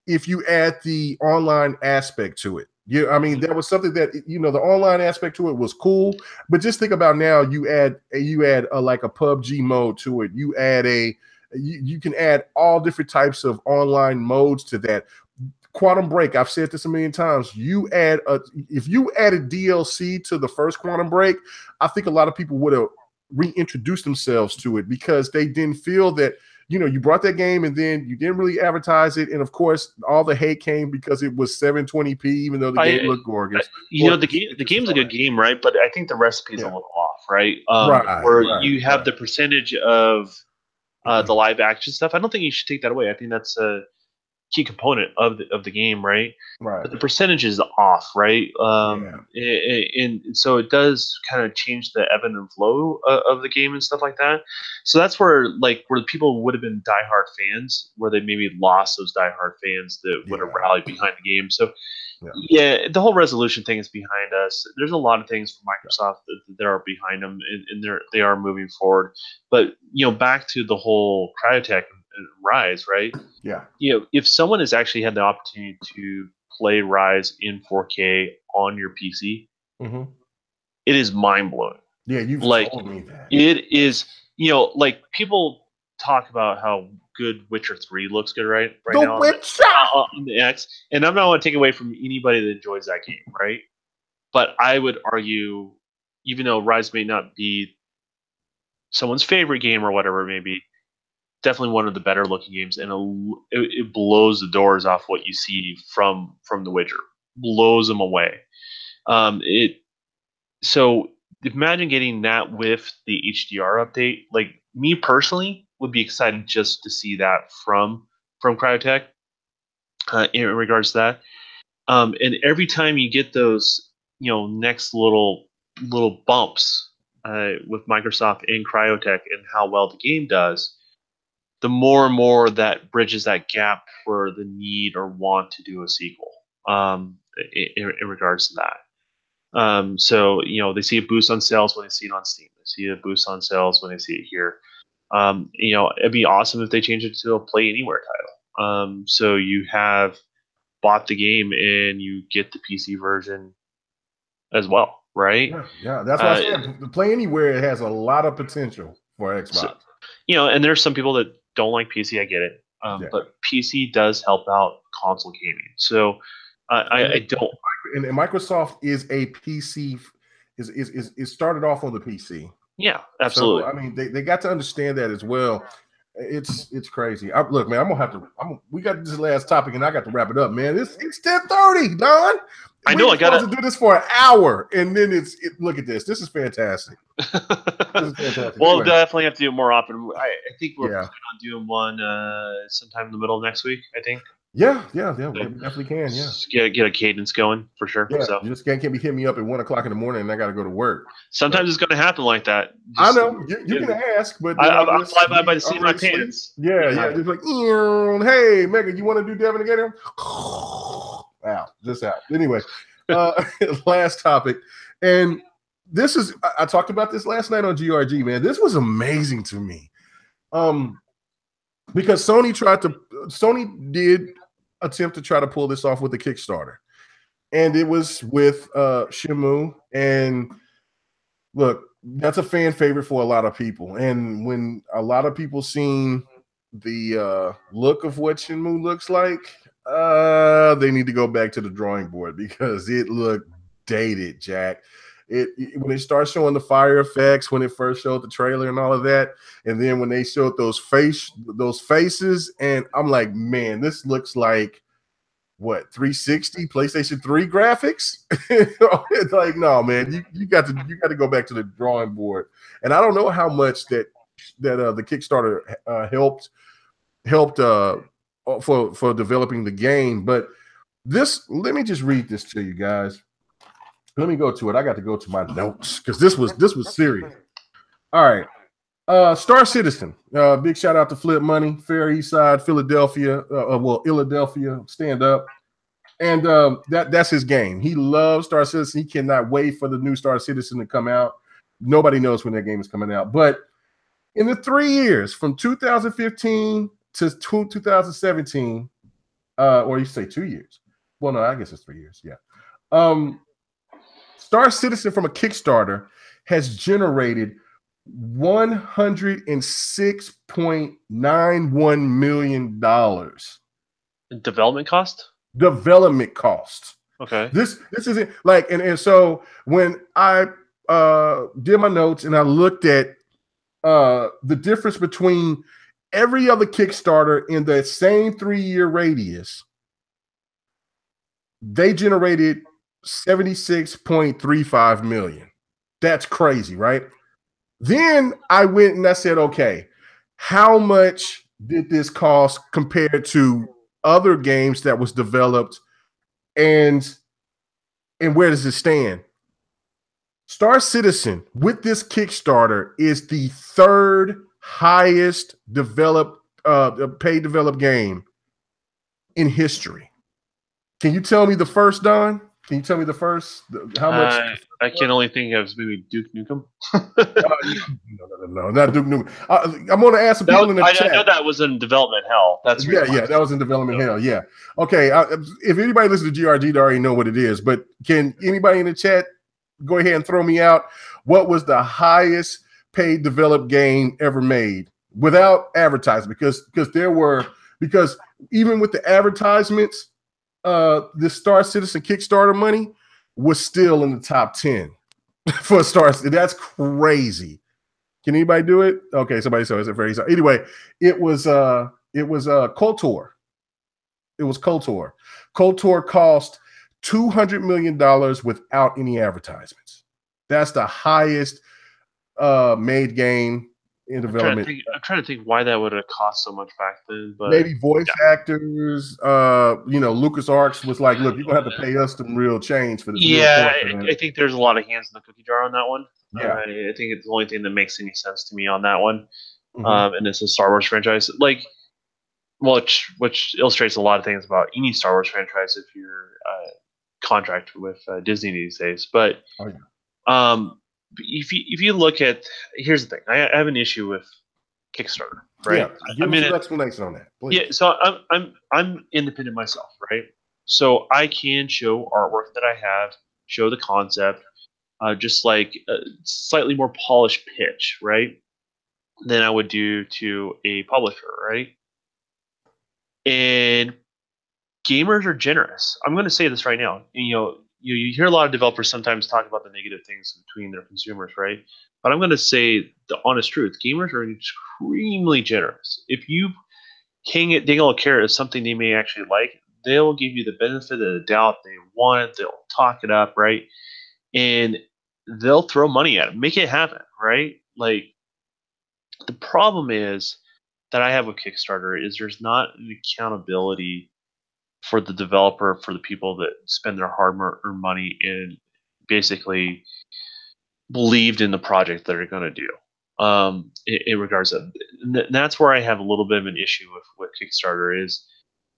[SPEAKER 2] if you add the online aspect to it. Yeah, I mean, there was something that, you know, the online aspect to it was cool, but just think about now you add like a PUBG mode to it. You add you can add all different types of online modes to that. Quantum Break, I've said this a million times. If you added DLC to the first Quantum Break, I think a lot of people would have reintroduced themselves to it because they didn't feel that, you know, you brought that game and then you didn't really advertise it. And of course, all the hate came because it was 720p, even though the game looked gorgeous.
[SPEAKER 1] You know, the game's a good game, right? But I think the recipe's a little off, right? You have the percentage of the live action stuff. I don't think you should take that away. I think that's a key component of the game, right?
[SPEAKER 2] Right.
[SPEAKER 1] But the percentage is off, right? And so it does kind of change the ebb and flow of the game and stuff like that. So that's where the people would have been diehard fans, where they maybe lost those diehard fans that would have rallied behind the game. So the whole resolution thing is behind us. There's a lot of things from Microsoft that are behind them, and they are moving forward. But you know, back to the whole Cryotech Rise, right?
[SPEAKER 2] Yeah.
[SPEAKER 1] You know, if someone has actually had the opportunity to play Rise in 4K on your PC, it is mind blowing.
[SPEAKER 2] Yeah, you've told me that.
[SPEAKER 1] It is. You know, like people talk about how good Witcher 3 looks good right now on the X, and I'm not going to take away from anybody that enjoys that game, right? But I would argue, even though Rise may not be someone's favorite game or whatever it may be, definitely one of the better looking games, and it blows the doors off what you see from The Witcher. Blows them away. So imagine getting that with the HDR update. Like me personally would be excited just to see that from Cryotech in regards to that. And every time you get those, you know, next little bumps with Microsoft and Cryotech and how well the game does, the more and more that bridges that gap for the need or want to do a sequel in regards to that. So, you know, they see a boost on sales when they see it on Steam. They see a boost on sales when they see it here. You know, it'd be awesome if they change it to a Play Anywhere title. So you have bought the game and you get the PC version as well, right?
[SPEAKER 2] Yeah, that's why I said the Play Anywhere has a lot of potential for Xbox. So,
[SPEAKER 1] you know, and there's some people that don't like PC. I get it, but PC does help out console gaming. So I don't.
[SPEAKER 2] And Microsoft is a PC. Is started off on the PC.
[SPEAKER 1] Yeah, absolutely.
[SPEAKER 2] So, I mean, they got to understand that as well. It's crazy. Look, man, we got this last topic, and I got to wrap it up, man. It's 10:30, Don.
[SPEAKER 1] I know. I got
[SPEAKER 2] to do this for an hour, and then look at this. This is fantastic.
[SPEAKER 1] This is fantastic. We'll definitely have to do it more often. I think we're planning on doing one sometime in the middle of next week, I think.
[SPEAKER 2] Yeah, we definitely can. Yeah,
[SPEAKER 1] get a cadence going for sure.
[SPEAKER 2] Yeah,
[SPEAKER 1] so.
[SPEAKER 2] You just can't be hitting me up at 1 o'clock in the morning, and I got to go to work.
[SPEAKER 1] Sometimes it's going to happen like that.
[SPEAKER 2] I know you can ask, but
[SPEAKER 1] I'll fly by the seat of my pants.
[SPEAKER 2] Yeah. Just like, hey, Megan, you want to do Devin again? Wow, just out. Anyway, last topic, and this is I talked about this last night on GRG. Man, this was amazing to me, because Sony did attempt to try to pull this off with the Kickstarter, and it was with Shenmue. And look, that's a fan favorite for a lot of people. And when a lot of people seen the look of what Shenmue looks like, they need to go back to the drawing board because it looked dated, Jack. When they start showing the fire effects, when it first showed the trailer and all of that, and then when they showed those faces, and I'm like, man, this looks like what, 360 PlayStation 3 graphics? It's like, no, man, you got to go back to the drawing board. And I don't know how much that the Kickstarter helped helped for developing the game. But this, let me just read this to you guys. Let me go to it. I got to go to my notes because this was serious. All right. Star Citizen. Big shout out to Flip Money, Fair East Side, Philadelphia. Philadelphia, stand up. And that's his game. He loves Star Citizen. He cannot wait for the new Star Citizen to come out. Nobody knows when that game is coming out. But in the 3 years from 2015 to 2017, or you say 2 years. Well, no, I guess it's 3 years. Yeah. Star Citizen from a Kickstarter has generated $106.91 million.
[SPEAKER 1] Development cost?
[SPEAKER 2] Development costs.
[SPEAKER 1] Okay.
[SPEAKER 2] This isn't like, and so when I did my notes and I looked at the difference between every other Kickstarter in the same 3-year radius, they generated 76.35 million. That's crazy, right? Then I went and I said, okay, how much did this cost compared to other games that was developed, and where does it stand? Star Citizen with this Kickstarter is the third highest developed paid developed game in history. Can you tell me the first, Don? Can you tell me the first? How much?
[SPEAKER 1] I can only think of maybe Duke Nukem.
[SPEAKER 2] No, not Duke Nukem. I'm going to ask some people in the chat.
[SPEAKER 1] I know that was in development hell. That's
[SPEAKER 2] that was in development hell. Yeah. Okay. If anybody listens to GRG, they already know what it is. But can anybody in the chat go ahead and throw me out? What was the highest paid developed game ever made without advertising? Because even with the advertisements, the Star Citizen Kickstarter money was still in the top 10 for Star Citizen. That's crazy. Can anybody do it? Okay, somebody said it's very easy. Anyway, it was KOTOR. It was KOTOR. KOTOR cost $200 million without any advertisements. That's the highest made game in development.
[SPEAKER 1] I'm trying to think why that would have cost so much back then. But
[SPEAKER 2] maybe voice actors. LucasArts was like, "Look, you're gonna have to pay us some real change for this."
[SPEAKER 1] Yeah, I think there's a lot of hands in the cookie jar on that one.
[SPEAKER 2] Yeah,
[SPEAKER 1] I think it's the only thing that makes any sense to me on that one.
[SPEAKER 2] Mm-hmm.
[SPEAKER 1] And it's a Star Wars franchise, which illustrates a lot of things about any Star Wars franchise if you're contracted with Disney these days. But if you look at, here's the thing, I have an issue with Kickstarter, right?
[SPEAKER 2] Yeah, give me an explanation on that, please.
[SPEAKER 1] Yeah, so I'm independent myself, right? So I can show artwork that I have, show the concept, just like a slightly more polished pitch, right? Than I would do to a publisher, right? And gamers are generous. I'm going to say this right now. You hear a lot of developers sometimes talk about the negative things between their consumers, right? But I'm going to say the honest truth. Gamers are extremely generous. If you dangle a carrot as something they may actually like, they'll give you the benefit of the doubt. They want it. They'll talk it up, right? And they'll throw money at it. Make it happen, right? Like, the problem is that I have with Kickstarter is there's not an accountability for the developer, for the people that spend their hard-earned money and basically believed in the project that they're going to do. In regards to that's where I have a little bit of an issue with Kickstarter. Is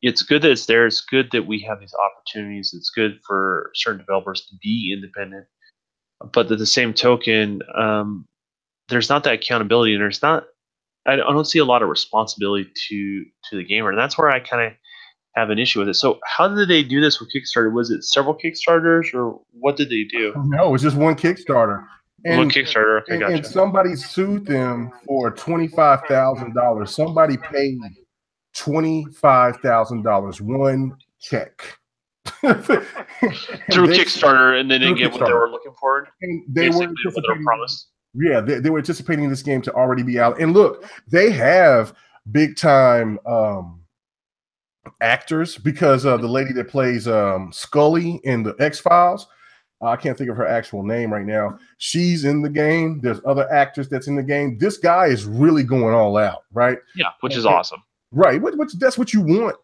[SPEAKER 1] it's good that it's there. It's good that we have these opportunities. It's good for certain developers to be independent, but at the same token, there's not that accountability, and there's not. I don't see a lot of responsibility to the gamer, and that's where I kind of have an issue with it. So how did they do this with Kickstarter? Was it several Kickstarters, or what did they do?
[SPEAKER 2] No, it was just one Kickstarter.
[SPEAKER 1] One Kickstarter. Okay, gotcha.
[SPEAKER 2] And somebody sued them for $25,000. Somebody paid $25,000, one check.
[SPEAKER 1] Through Kickstarter, and they didn't get what they were looking for.
[SPEAKER 2] And they were
[SPEAKER 1] promised.
[SPEAKER 2] Yeah, they were anticipating this game to already be out. And look, they have big time actors, because the lady that plays Scully in the X-Files, I can't think of her actual name right now. She's in the game. There's other actors that's in the game. This guy is really going all out, right?
[SPEAKER 1] Yeah, which is awesome.
[SPEAKER 2] Right, which that's what you want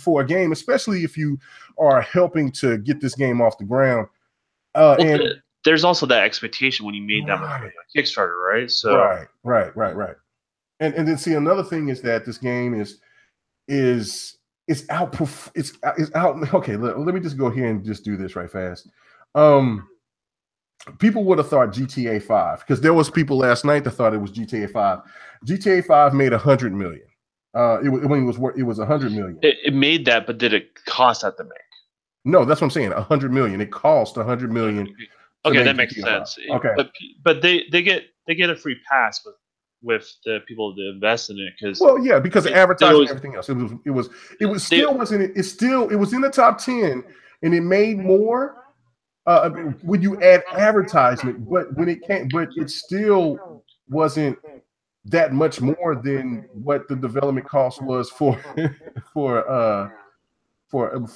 [SPEAKER 2] for a game, especially if you are helping to get this game off the ground.
[SPEAKER 1] Well,
[SPEAKER 2] And
[SPEAKER 1] there's also that expectation when you made that much money
[SPEAKER 2] right,
[SPEAKER 1] on Kickstarter, right? So
[SPEAKER 2] right. And then see another thing is that this game is it's out. Okay, let me just go here and just do this right fast. People would have thought GTA 5 because there was people last night that thought it was GTA 5. GTA 5 made 100 million. It was 100 million.
[SPEAKER 1] it made that, but did it cost that to make?
[SPEAKER 2] No, that's what I'm saying. 100 million. It cost 100 million to
[SPEAKER 1] Okay,
[SPEAKER 2] make
[SPEAKER 1] that makes
[SPEAKER 2] GTA 5.
[SPEAKER 1] sense.
[SPEAKER 2] Okay.
[SPEAKER 1] But they get a free pass with the people that invest in it because
[SPEAKER 2] Well, yeah, because of advertising and everything else. It was
[SPEAKER 1] they,
[SPEAKER 2] still wasn't it was in the top 10 and it made more when you add advertisement, but when it can't, but it still wasn't that much more than what the development cost was for for for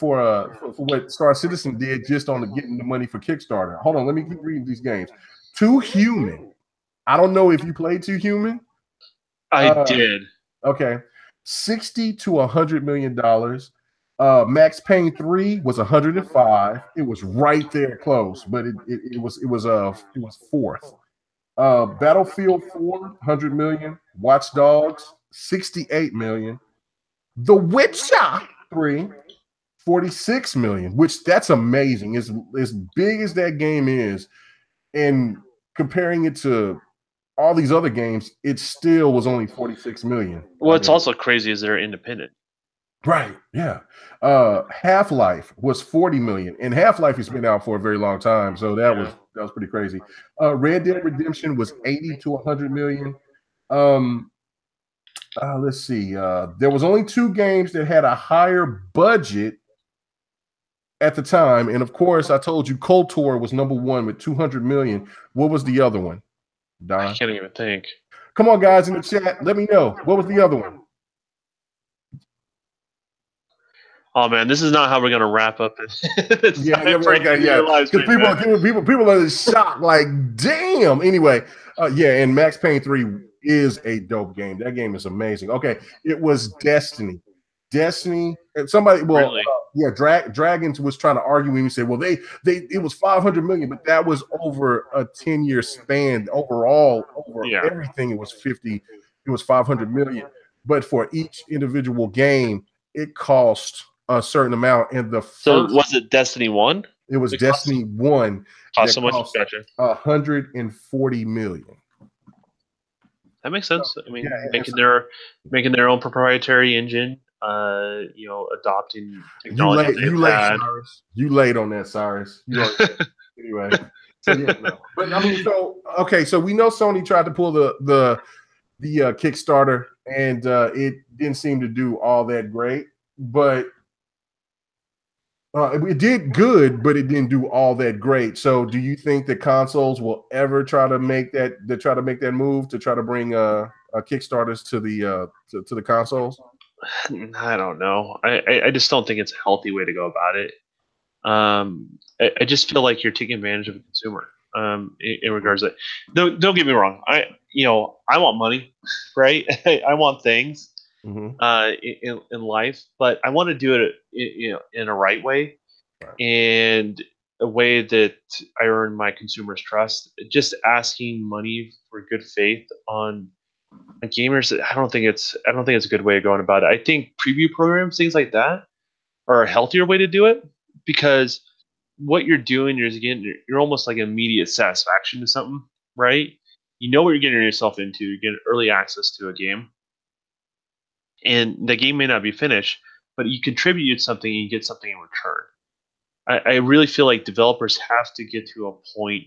[SPEAKER 2] what Star Citizen did just on getting the money for Kickstarter. Hold on, let me keep reading these games. Two Human. I don't know if you played Two Human.
[SPEAKER 1] I did.
[SPEAKER 2] Okay, 60 to $100 million. Max Payne 3 was 105. It was right there close, but it was fourth. Battlefield 4, 100 million. Watch Dogs, 68 million. The Witcher 3, 46 million, which that's amazing. As big as that game is, and comparing it to all these other games, it still was only 46 million.
[SPEAKER 1] What's also crazy is they're independent.
[SPEAKER 2] Right. Yeah. Half-Life was 40 million, and Half-Life has been out for a very long time, so that was pretty crazy. Red Dead Redemption was 80 to 100 million. Let's see. There was only two games that had a higher budget at the time, and of course, I told you KOTOR was number one with 200 million. What was the other one, Don?
[SPEAKER 1] I can't even think.
[SPEAKER 2] Come on, guys, in the chat, let me know. What was the other one?
[SPEAKER 1] Oh man, this is not how we're gonna wrap up this.
[SPEAKER 2] Yeah. Because people are shocked, like, damn. Anyway, and Max Payne 3 is a dope game. That game is amazing. Okay, it was Destiny. And somebody,
[SPEAKER 1] Really?
[SPEAKER 2] Dragons was trying to argue with me and say, well, it was 500 million, but that was over a 10-year span. Overall, everything, it was 500 million. But for each individual game, it cost a certain amount. And
[SPEAKER 1] so was it Destiny 1?
[SPEAKER 2] It was Destiny 1
[SPEAKER 1] cost so much. Gotcha.
[SPEAKER 2] 140 million.
[SPEAKER 1] That makes sense. I mean, making their own proprietary engine, adopting technology.
[SPEAKER 2] You laid on that, Cyrus. Anyway. So no. But I mean, so we know Sony tried to pull the Kickstarter, and it didn't seem to do all that great, but it did good, but it didn't do all that great. So, do you think that consoles will ever try to make that move to try to bring Kickstarters to the consoles?
[SPEAKER 1] I don't know. I just don't think it's a healthy way to go about it. I just feel like you're taking advantage of a consumer. In regards to that, don't get me wrong. I want money, right? I want things. In life, but I want to do it in a right way, and a way that I earn my consumers' trust. Just asking money for good faith on gamers, I don't think it's a good way of going about it. I think preview programs, things like that, are a healthier way to do it, because what you're doing is, again, you're almost like immediate satisfaction to something, right? You know what you're getting yourself into. You're getting early access to a game, and the game may not be finished, but you contribute something and you get something in return. I really feel like developers have to get to a point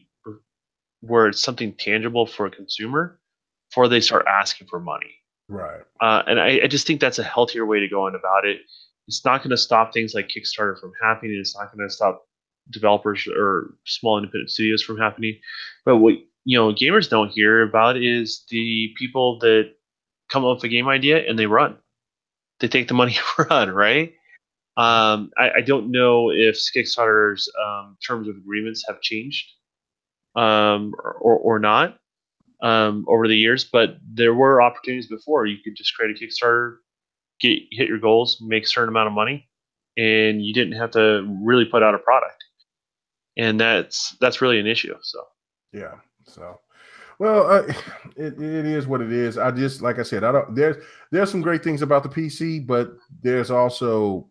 [SPEAKER 1] where it's something tangible for a consumer before they start asking for money.
[SPEAKER 2] Right.
[SPEAKER 1] And I just think that's a healthier way to go on about it. It's not going to stop things like Kickstarter from happening. It's not going to stop developers or small independent studios from happening. But what gamers don't hear about is the people that come up with a game idea and they run. They take the money and run, right? I don't know if Kickstarter's terms of agreements have changed or not over the years, but there were opportunities before. You could just create a Kickstarter, hit your goals, make a certain amount of money, and you didn't have to really put out a product. And that's really an issue. So
[SPEAKER 2] yeah. So well, it is what it is. I just, like I said, I don't. There's some great things about the PC, but there's also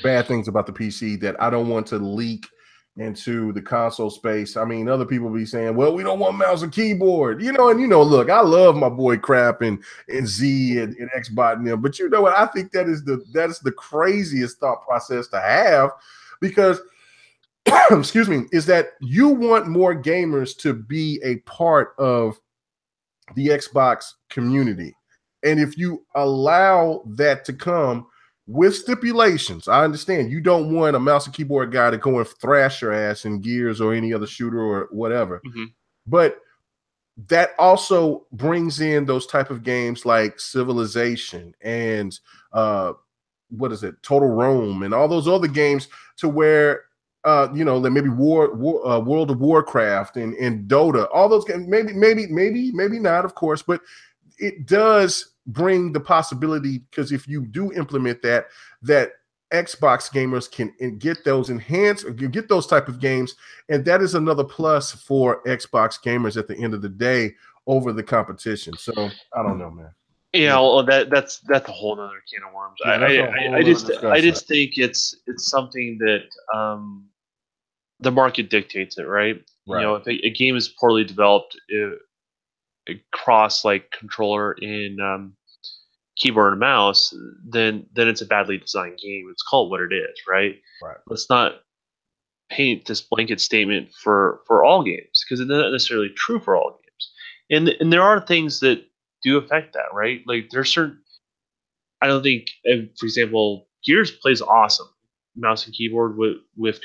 [SPEAKER 2] bad things about the PC that I don't want to leak into the console space. I mean, other people be saying, "Well, we don't want mouse and keyboard," you know. And look, I love my boy Crap and Z and Xbot and them, but you know what? I think that is the craziest thought process to have, because excuse me, is that you want more gamers to be a part of the Xbox community. And if you allow that to come with stipulations, I understand you don't want a mouse and keyboard guy to go and thrash your ass in Gears or any other shooter or whatever. But that also brings in those type of games like Civilization and what is it, Total Rome, and all those other games, to where like maybe World of Warcraft and Dota, all those games, maybe not, of course, but it does bring the possibility, because if you do implement that Xbox gamers can get those enhanced, or get those type of games, and that is another plus for Xbox gamers at the end of the day over the competition. So I don't know, man.
[SPEAKER 1] Yeah, well, that's a whole other can of worms.
[SPEAKER 2] Yeah,
[SPEAKER 1] I just think it's something that the market dictates it, right? You know, if a game is poorly developed, cross like controller in keyboard and mouse, then it's a badly designed game. Let's call it what it is, right? Let's not paint this blanket statement for all games, because it's not necessarily true for all games. And there are things that do affect that, right? Like there's certain, I don't think, for example, Gears plays awesome mouse and keyboard with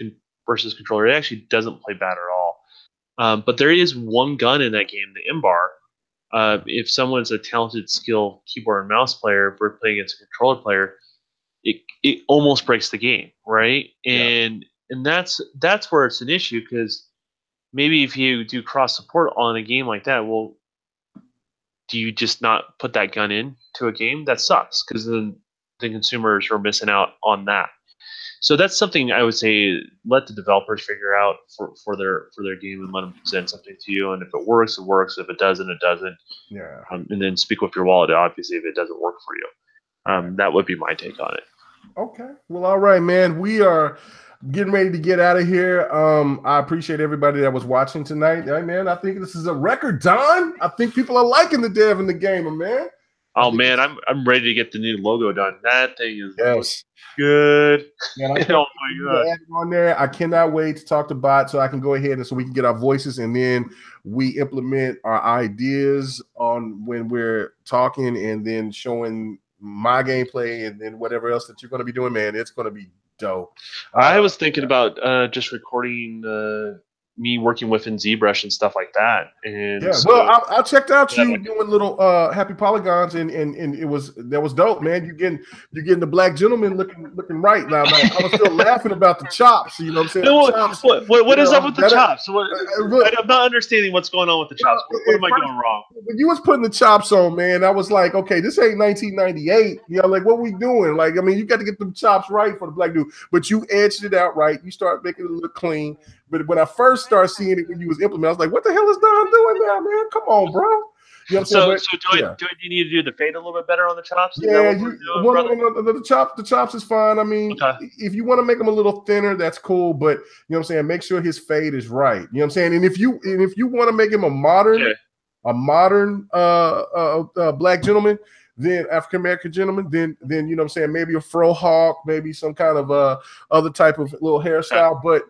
[SPEAKER 1] versus controller. It actually doesn't play bad at all. But there is one gun in that game, the M-bar. If someone's a talented, skilled keyboard and mouse player, if we're playing against a controller player, it almost breaks the game, right? And that's where it's an issue, because maybe if you do cross support on a game like that, well, do you just not put that gun in to a game? That sucks, because then the consumers are missing out on that. So that's something I would say, let the developers figure out for their game, and let them present something to you. And if it works, it works. If it doesn't, it doesn't.
[SPEAKER 2] Yeah.
[SPEAKER 1] And then speak with your wallet, obviously, if it doesn't work for you. That would be my take on it.
[SPEAKER 2] Okay. Well, all right, man. We are getting ready to get out of here. I appreciate everybody that was watching tonight. Hey, man, I think this is a record, Don. I think people are liking the dev in the game, man.
[SPEAKER 1] Oh man, I'm ready to get the new logo done. That thing is good.
[SPEAKER 2] Man, oh my god! On there, I cannot wait to talk to Bot so I can go ahead and so we can get our voices, and then we implement our ideas on when we're talking, and then showing my gameplay, and then whatever else that you're going to be doing. Man, it's going to be dope.
[SPEAKER 1] I was thinking about just recording me working with ZBrush and stuff like that. And
[SPEAKER 2] yeah, so, well, I checked out you doing little happy polygons, and that was dope, man. You're getting the black gentleman looking right now. I was still laughing about the chops. You know what I'm saying?
[SPEAKER 1] No, what is up with the chops? I'm not understanding what's going on with the chops. What am I doing wrong?
[SPEAKER 2] When you was putting the chops on, man, I was like, okay, this ain't 1998. You know, like what we doing? Like, I mean, you got to get the chops right for the black dude, but you edged it out right. You start making it look clean. But when I first started seeing it when you was implementing, I was like, what the hell is Don doing now, man? Come on, bro. You know what I'm saying?
[SPEAKER 1] Do you need to do the fade a little bit better on the chops?
[SPEAKER 2] Yeah, the chops is fine. I mean, if you want to make them a little thinner, that's cool. But you know what I'm saying? Make sure his fade is right. You know what I'm saying? And if you want to make him a modern black gentleman, then African American gentleman, then you know what I'm saying, maybe a fro hawk, maybe some kind of other type of little hairstyle. But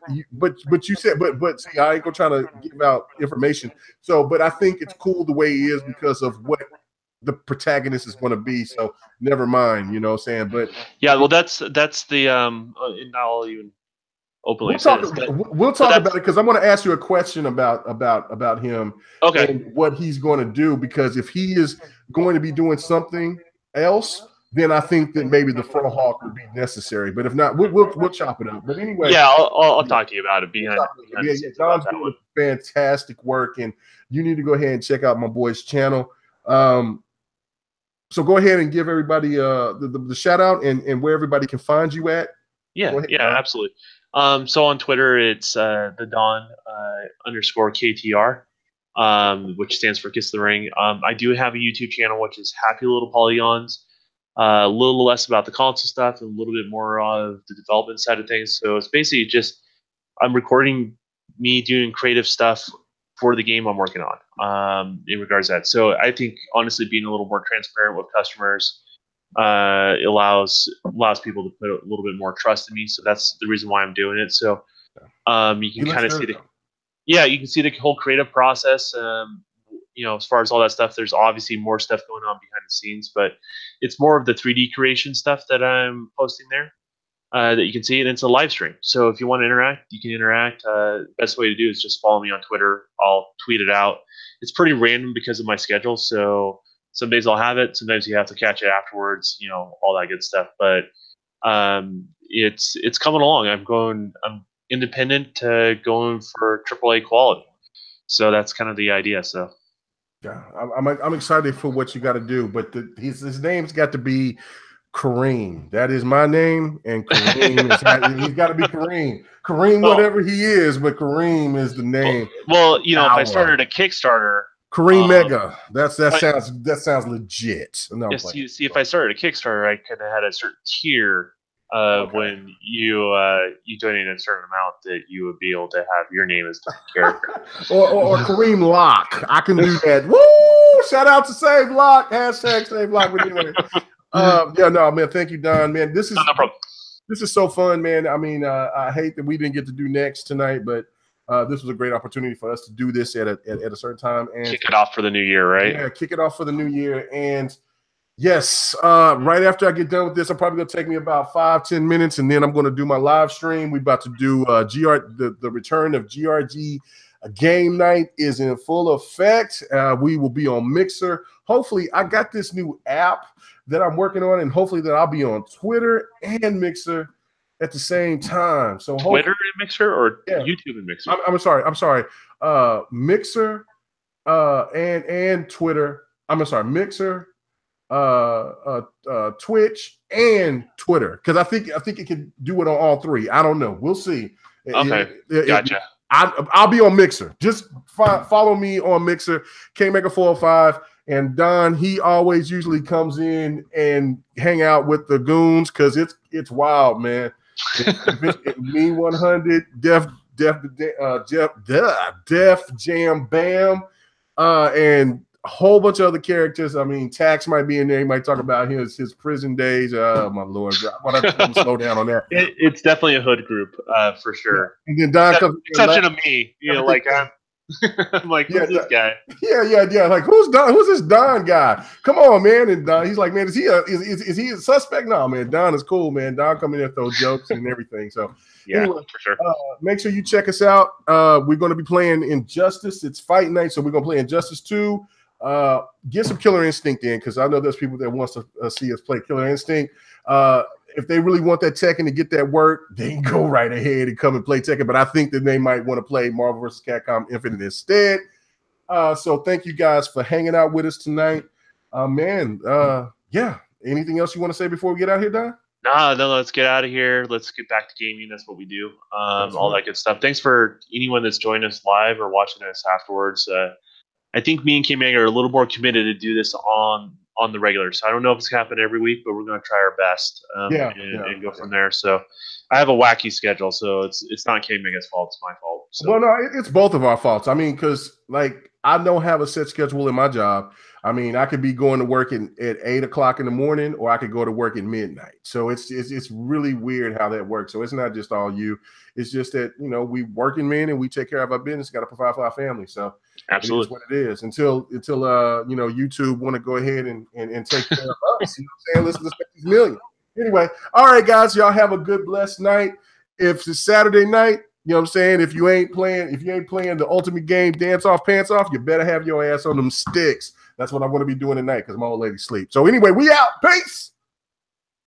[SPEAKER 2] you said but see, I ain't gonna try to give out information. So, but I think it's cool the way he is because of what the protagonist is going to be. So never mind, you know what I'm saying. But
[SPEAKER 1] yeah, well, that's the and I'll even openly
[SPEAKER 2] we'll talk about it, because I'm going to ask you a question about him, and what he's going to do, because if he is going to be doing something else, then I think that maybe the fro hawk would be necessary. But if not, we'll chop it up. But anyway,
[SPEAKER 1] yeah, I'll talk to you about it.
[SPEAKER 2] John's doing fantastic work, and you need to go ahead and check out my boy's channel. So go ahead and give everybody the shout out and where everybody can find you at.
[SPEAKER 1] Yeah, absolutely. So on Twitter, it's the Don _KTR, which stands for Kiss the Ring. I do have a YouTube channel, which is Happy Little Polygons. A little less about the console stuff and a little bit more of the development side of things. So it's basically just I'm recording me doing creative stuff for the game I'm working on in regards to that. So I think honestly being a little more transparent with customers allows people to put a little bit more trust in me. So that's the reason why I'm doing it. So you can kind of see you can see the whole creative process. As far as all that stuff, there's obviously more stuff going on behind the scenes, but it's more of the 3D creation stuff that I'm posting there that you can see, and it's a live stream. So if you want to interact, you can interact. Best way to do is just follow me on Twitter. I'll tweet it out. It's pretty random because of my schedule, so some days I'll have it. Sometimes you have to catch it afterwards. All that good stuff. But it's coming along. I'm independent, going for AAA quality. So that's kind of the idea. So.
[SPEAKER 2] Yeah, I'm excited for what you got to do, but his name's got to be Kareem. That is my name, and Kareem he's got to be Kareem. Kareem, whatever he is, but Kareem is the name.
[SPEAKER 1] Well, if I started a Kickstarter,
[SPEAKER 2] Kareem Mega. That sounds legit. No,
[SPEAKER 1] see, if I started a Kickstarter, I could have had a certain tier when you donate a certain amount that you would be able to have your name as the character.
[SPEAKER 2] or Kareem Lock. I can do that. Woo! Shout out to Save Lock. Hashtag Save Lock. Man, thank you, Don. Man, this is no problem. This is so fun, man. I mean, I hate that we didn't get to do next tonight, but this was a great opportunity for us to do this at a certain time and
[SPEAKER 1] kick it off for the new year, right?
[SPEAKER 2] Yeah, kick it off for the new year. And yes, right after I get done with this, I'm probably gonna take me about 5-10 minutes, and then I'm gonna do my live stream. We're about to do the return of GRG game night is in full effect. We will be on Mixer. Hopefully, I got this new app that I'm working on, and hopefully that I'll be on Twitter and Mixer at the same time. So
[SPEAKER 1] Twitter and Mixer, or YouTube and Mixer?
[SPEAKER 2] I'm sorry. Mixer and Twitter. I'm sorry, Mixer. Twitch and Twitter, because I think it can do it on all three. I don't know. We'll see.
[SPEAKER 1] Okay, gotcha.
[SPEAKER 2] I'll be on Mixer. Just follow me on Mixer, KMega405, and Don. He always usually comes in and hang out with the goons because it's wild, man. Me 100, Def Jam Bam, and a whole bunch of other characters. I mean, Tax might be in there. He might talk about his prison days. Oh my lord, I want to slow down on that.
[SPEAKER 1] It's definitely a hood group, for sure.
[SPEAKER 2] And then Don comes,
[SPEAKER 1] exception of me. Like I'm like, who's this guy?
[SPEAKER 2] Yeah. Like, who's Don? Who's this Don guy? Come on, man. And Don, he's like, man, is he a suspect? No, man. Don is cool, man. Don come in and throw jokes and everything. So
[SPEAKER 1] yeah,
[SPEAKER 2] anyway,
[SPEAKER 1] for sure.
[SPEAKER 2] Make sure you check us out. We're going to be playing Injustice. It's fight night, so we're going to play Injustice 2. Get some Killer Instinct in, because I know there's people that wants to see us play Killer Instinct. If they really want that Tekken to get that work, they can go right ahead and come and play Tekken. But I think that they might want to play Marvel vs. Capcom Infinite instead. So thank you guys for hanging out with us tonight. Yeah. Anything else you want to say before we get out here, Don?
[SPEAKER 1] No, let's get out of here. Let's get back to gaming. That's what we do. All that good stuff. Thanks for anyone that's joined us live or watching us afterwards. I think me and K-Mega are a little more committed to do this on the regular. So I don't know if it's going to happen every week, but we're going to try our best and go from there. So I have a wacky schedule, so it's not K-Mega's fault. It's my fault. So.
[SPEAKER 2] Well, no, it's both of our faults. I mean, because like I don't have a set schedule in my job. I mean, I could be going to work at 8 o'clock in the morning, or I could go to work at midnight. So it's really weird how that works. So it's not just all you. It's just that, we working men and we take care of our business, got to provide for our family. So
[SPEAKER 1] absolutely,
[SPEAKER 2] it's what it is. Until YouTube want to go ahead and take care of us. You know what I'm saying? Let's respect these millions. Anyway, all right, guys, y'all have a good, blessed night. If it's Saturday night, you know what I'm saying? If you ain't playing the ultimate game, Dance Off, Pants Off, you better have your ass on them sticks. That's what I'm going to be doing tonight because my old lady sleeps. So anyway, we out. Peace.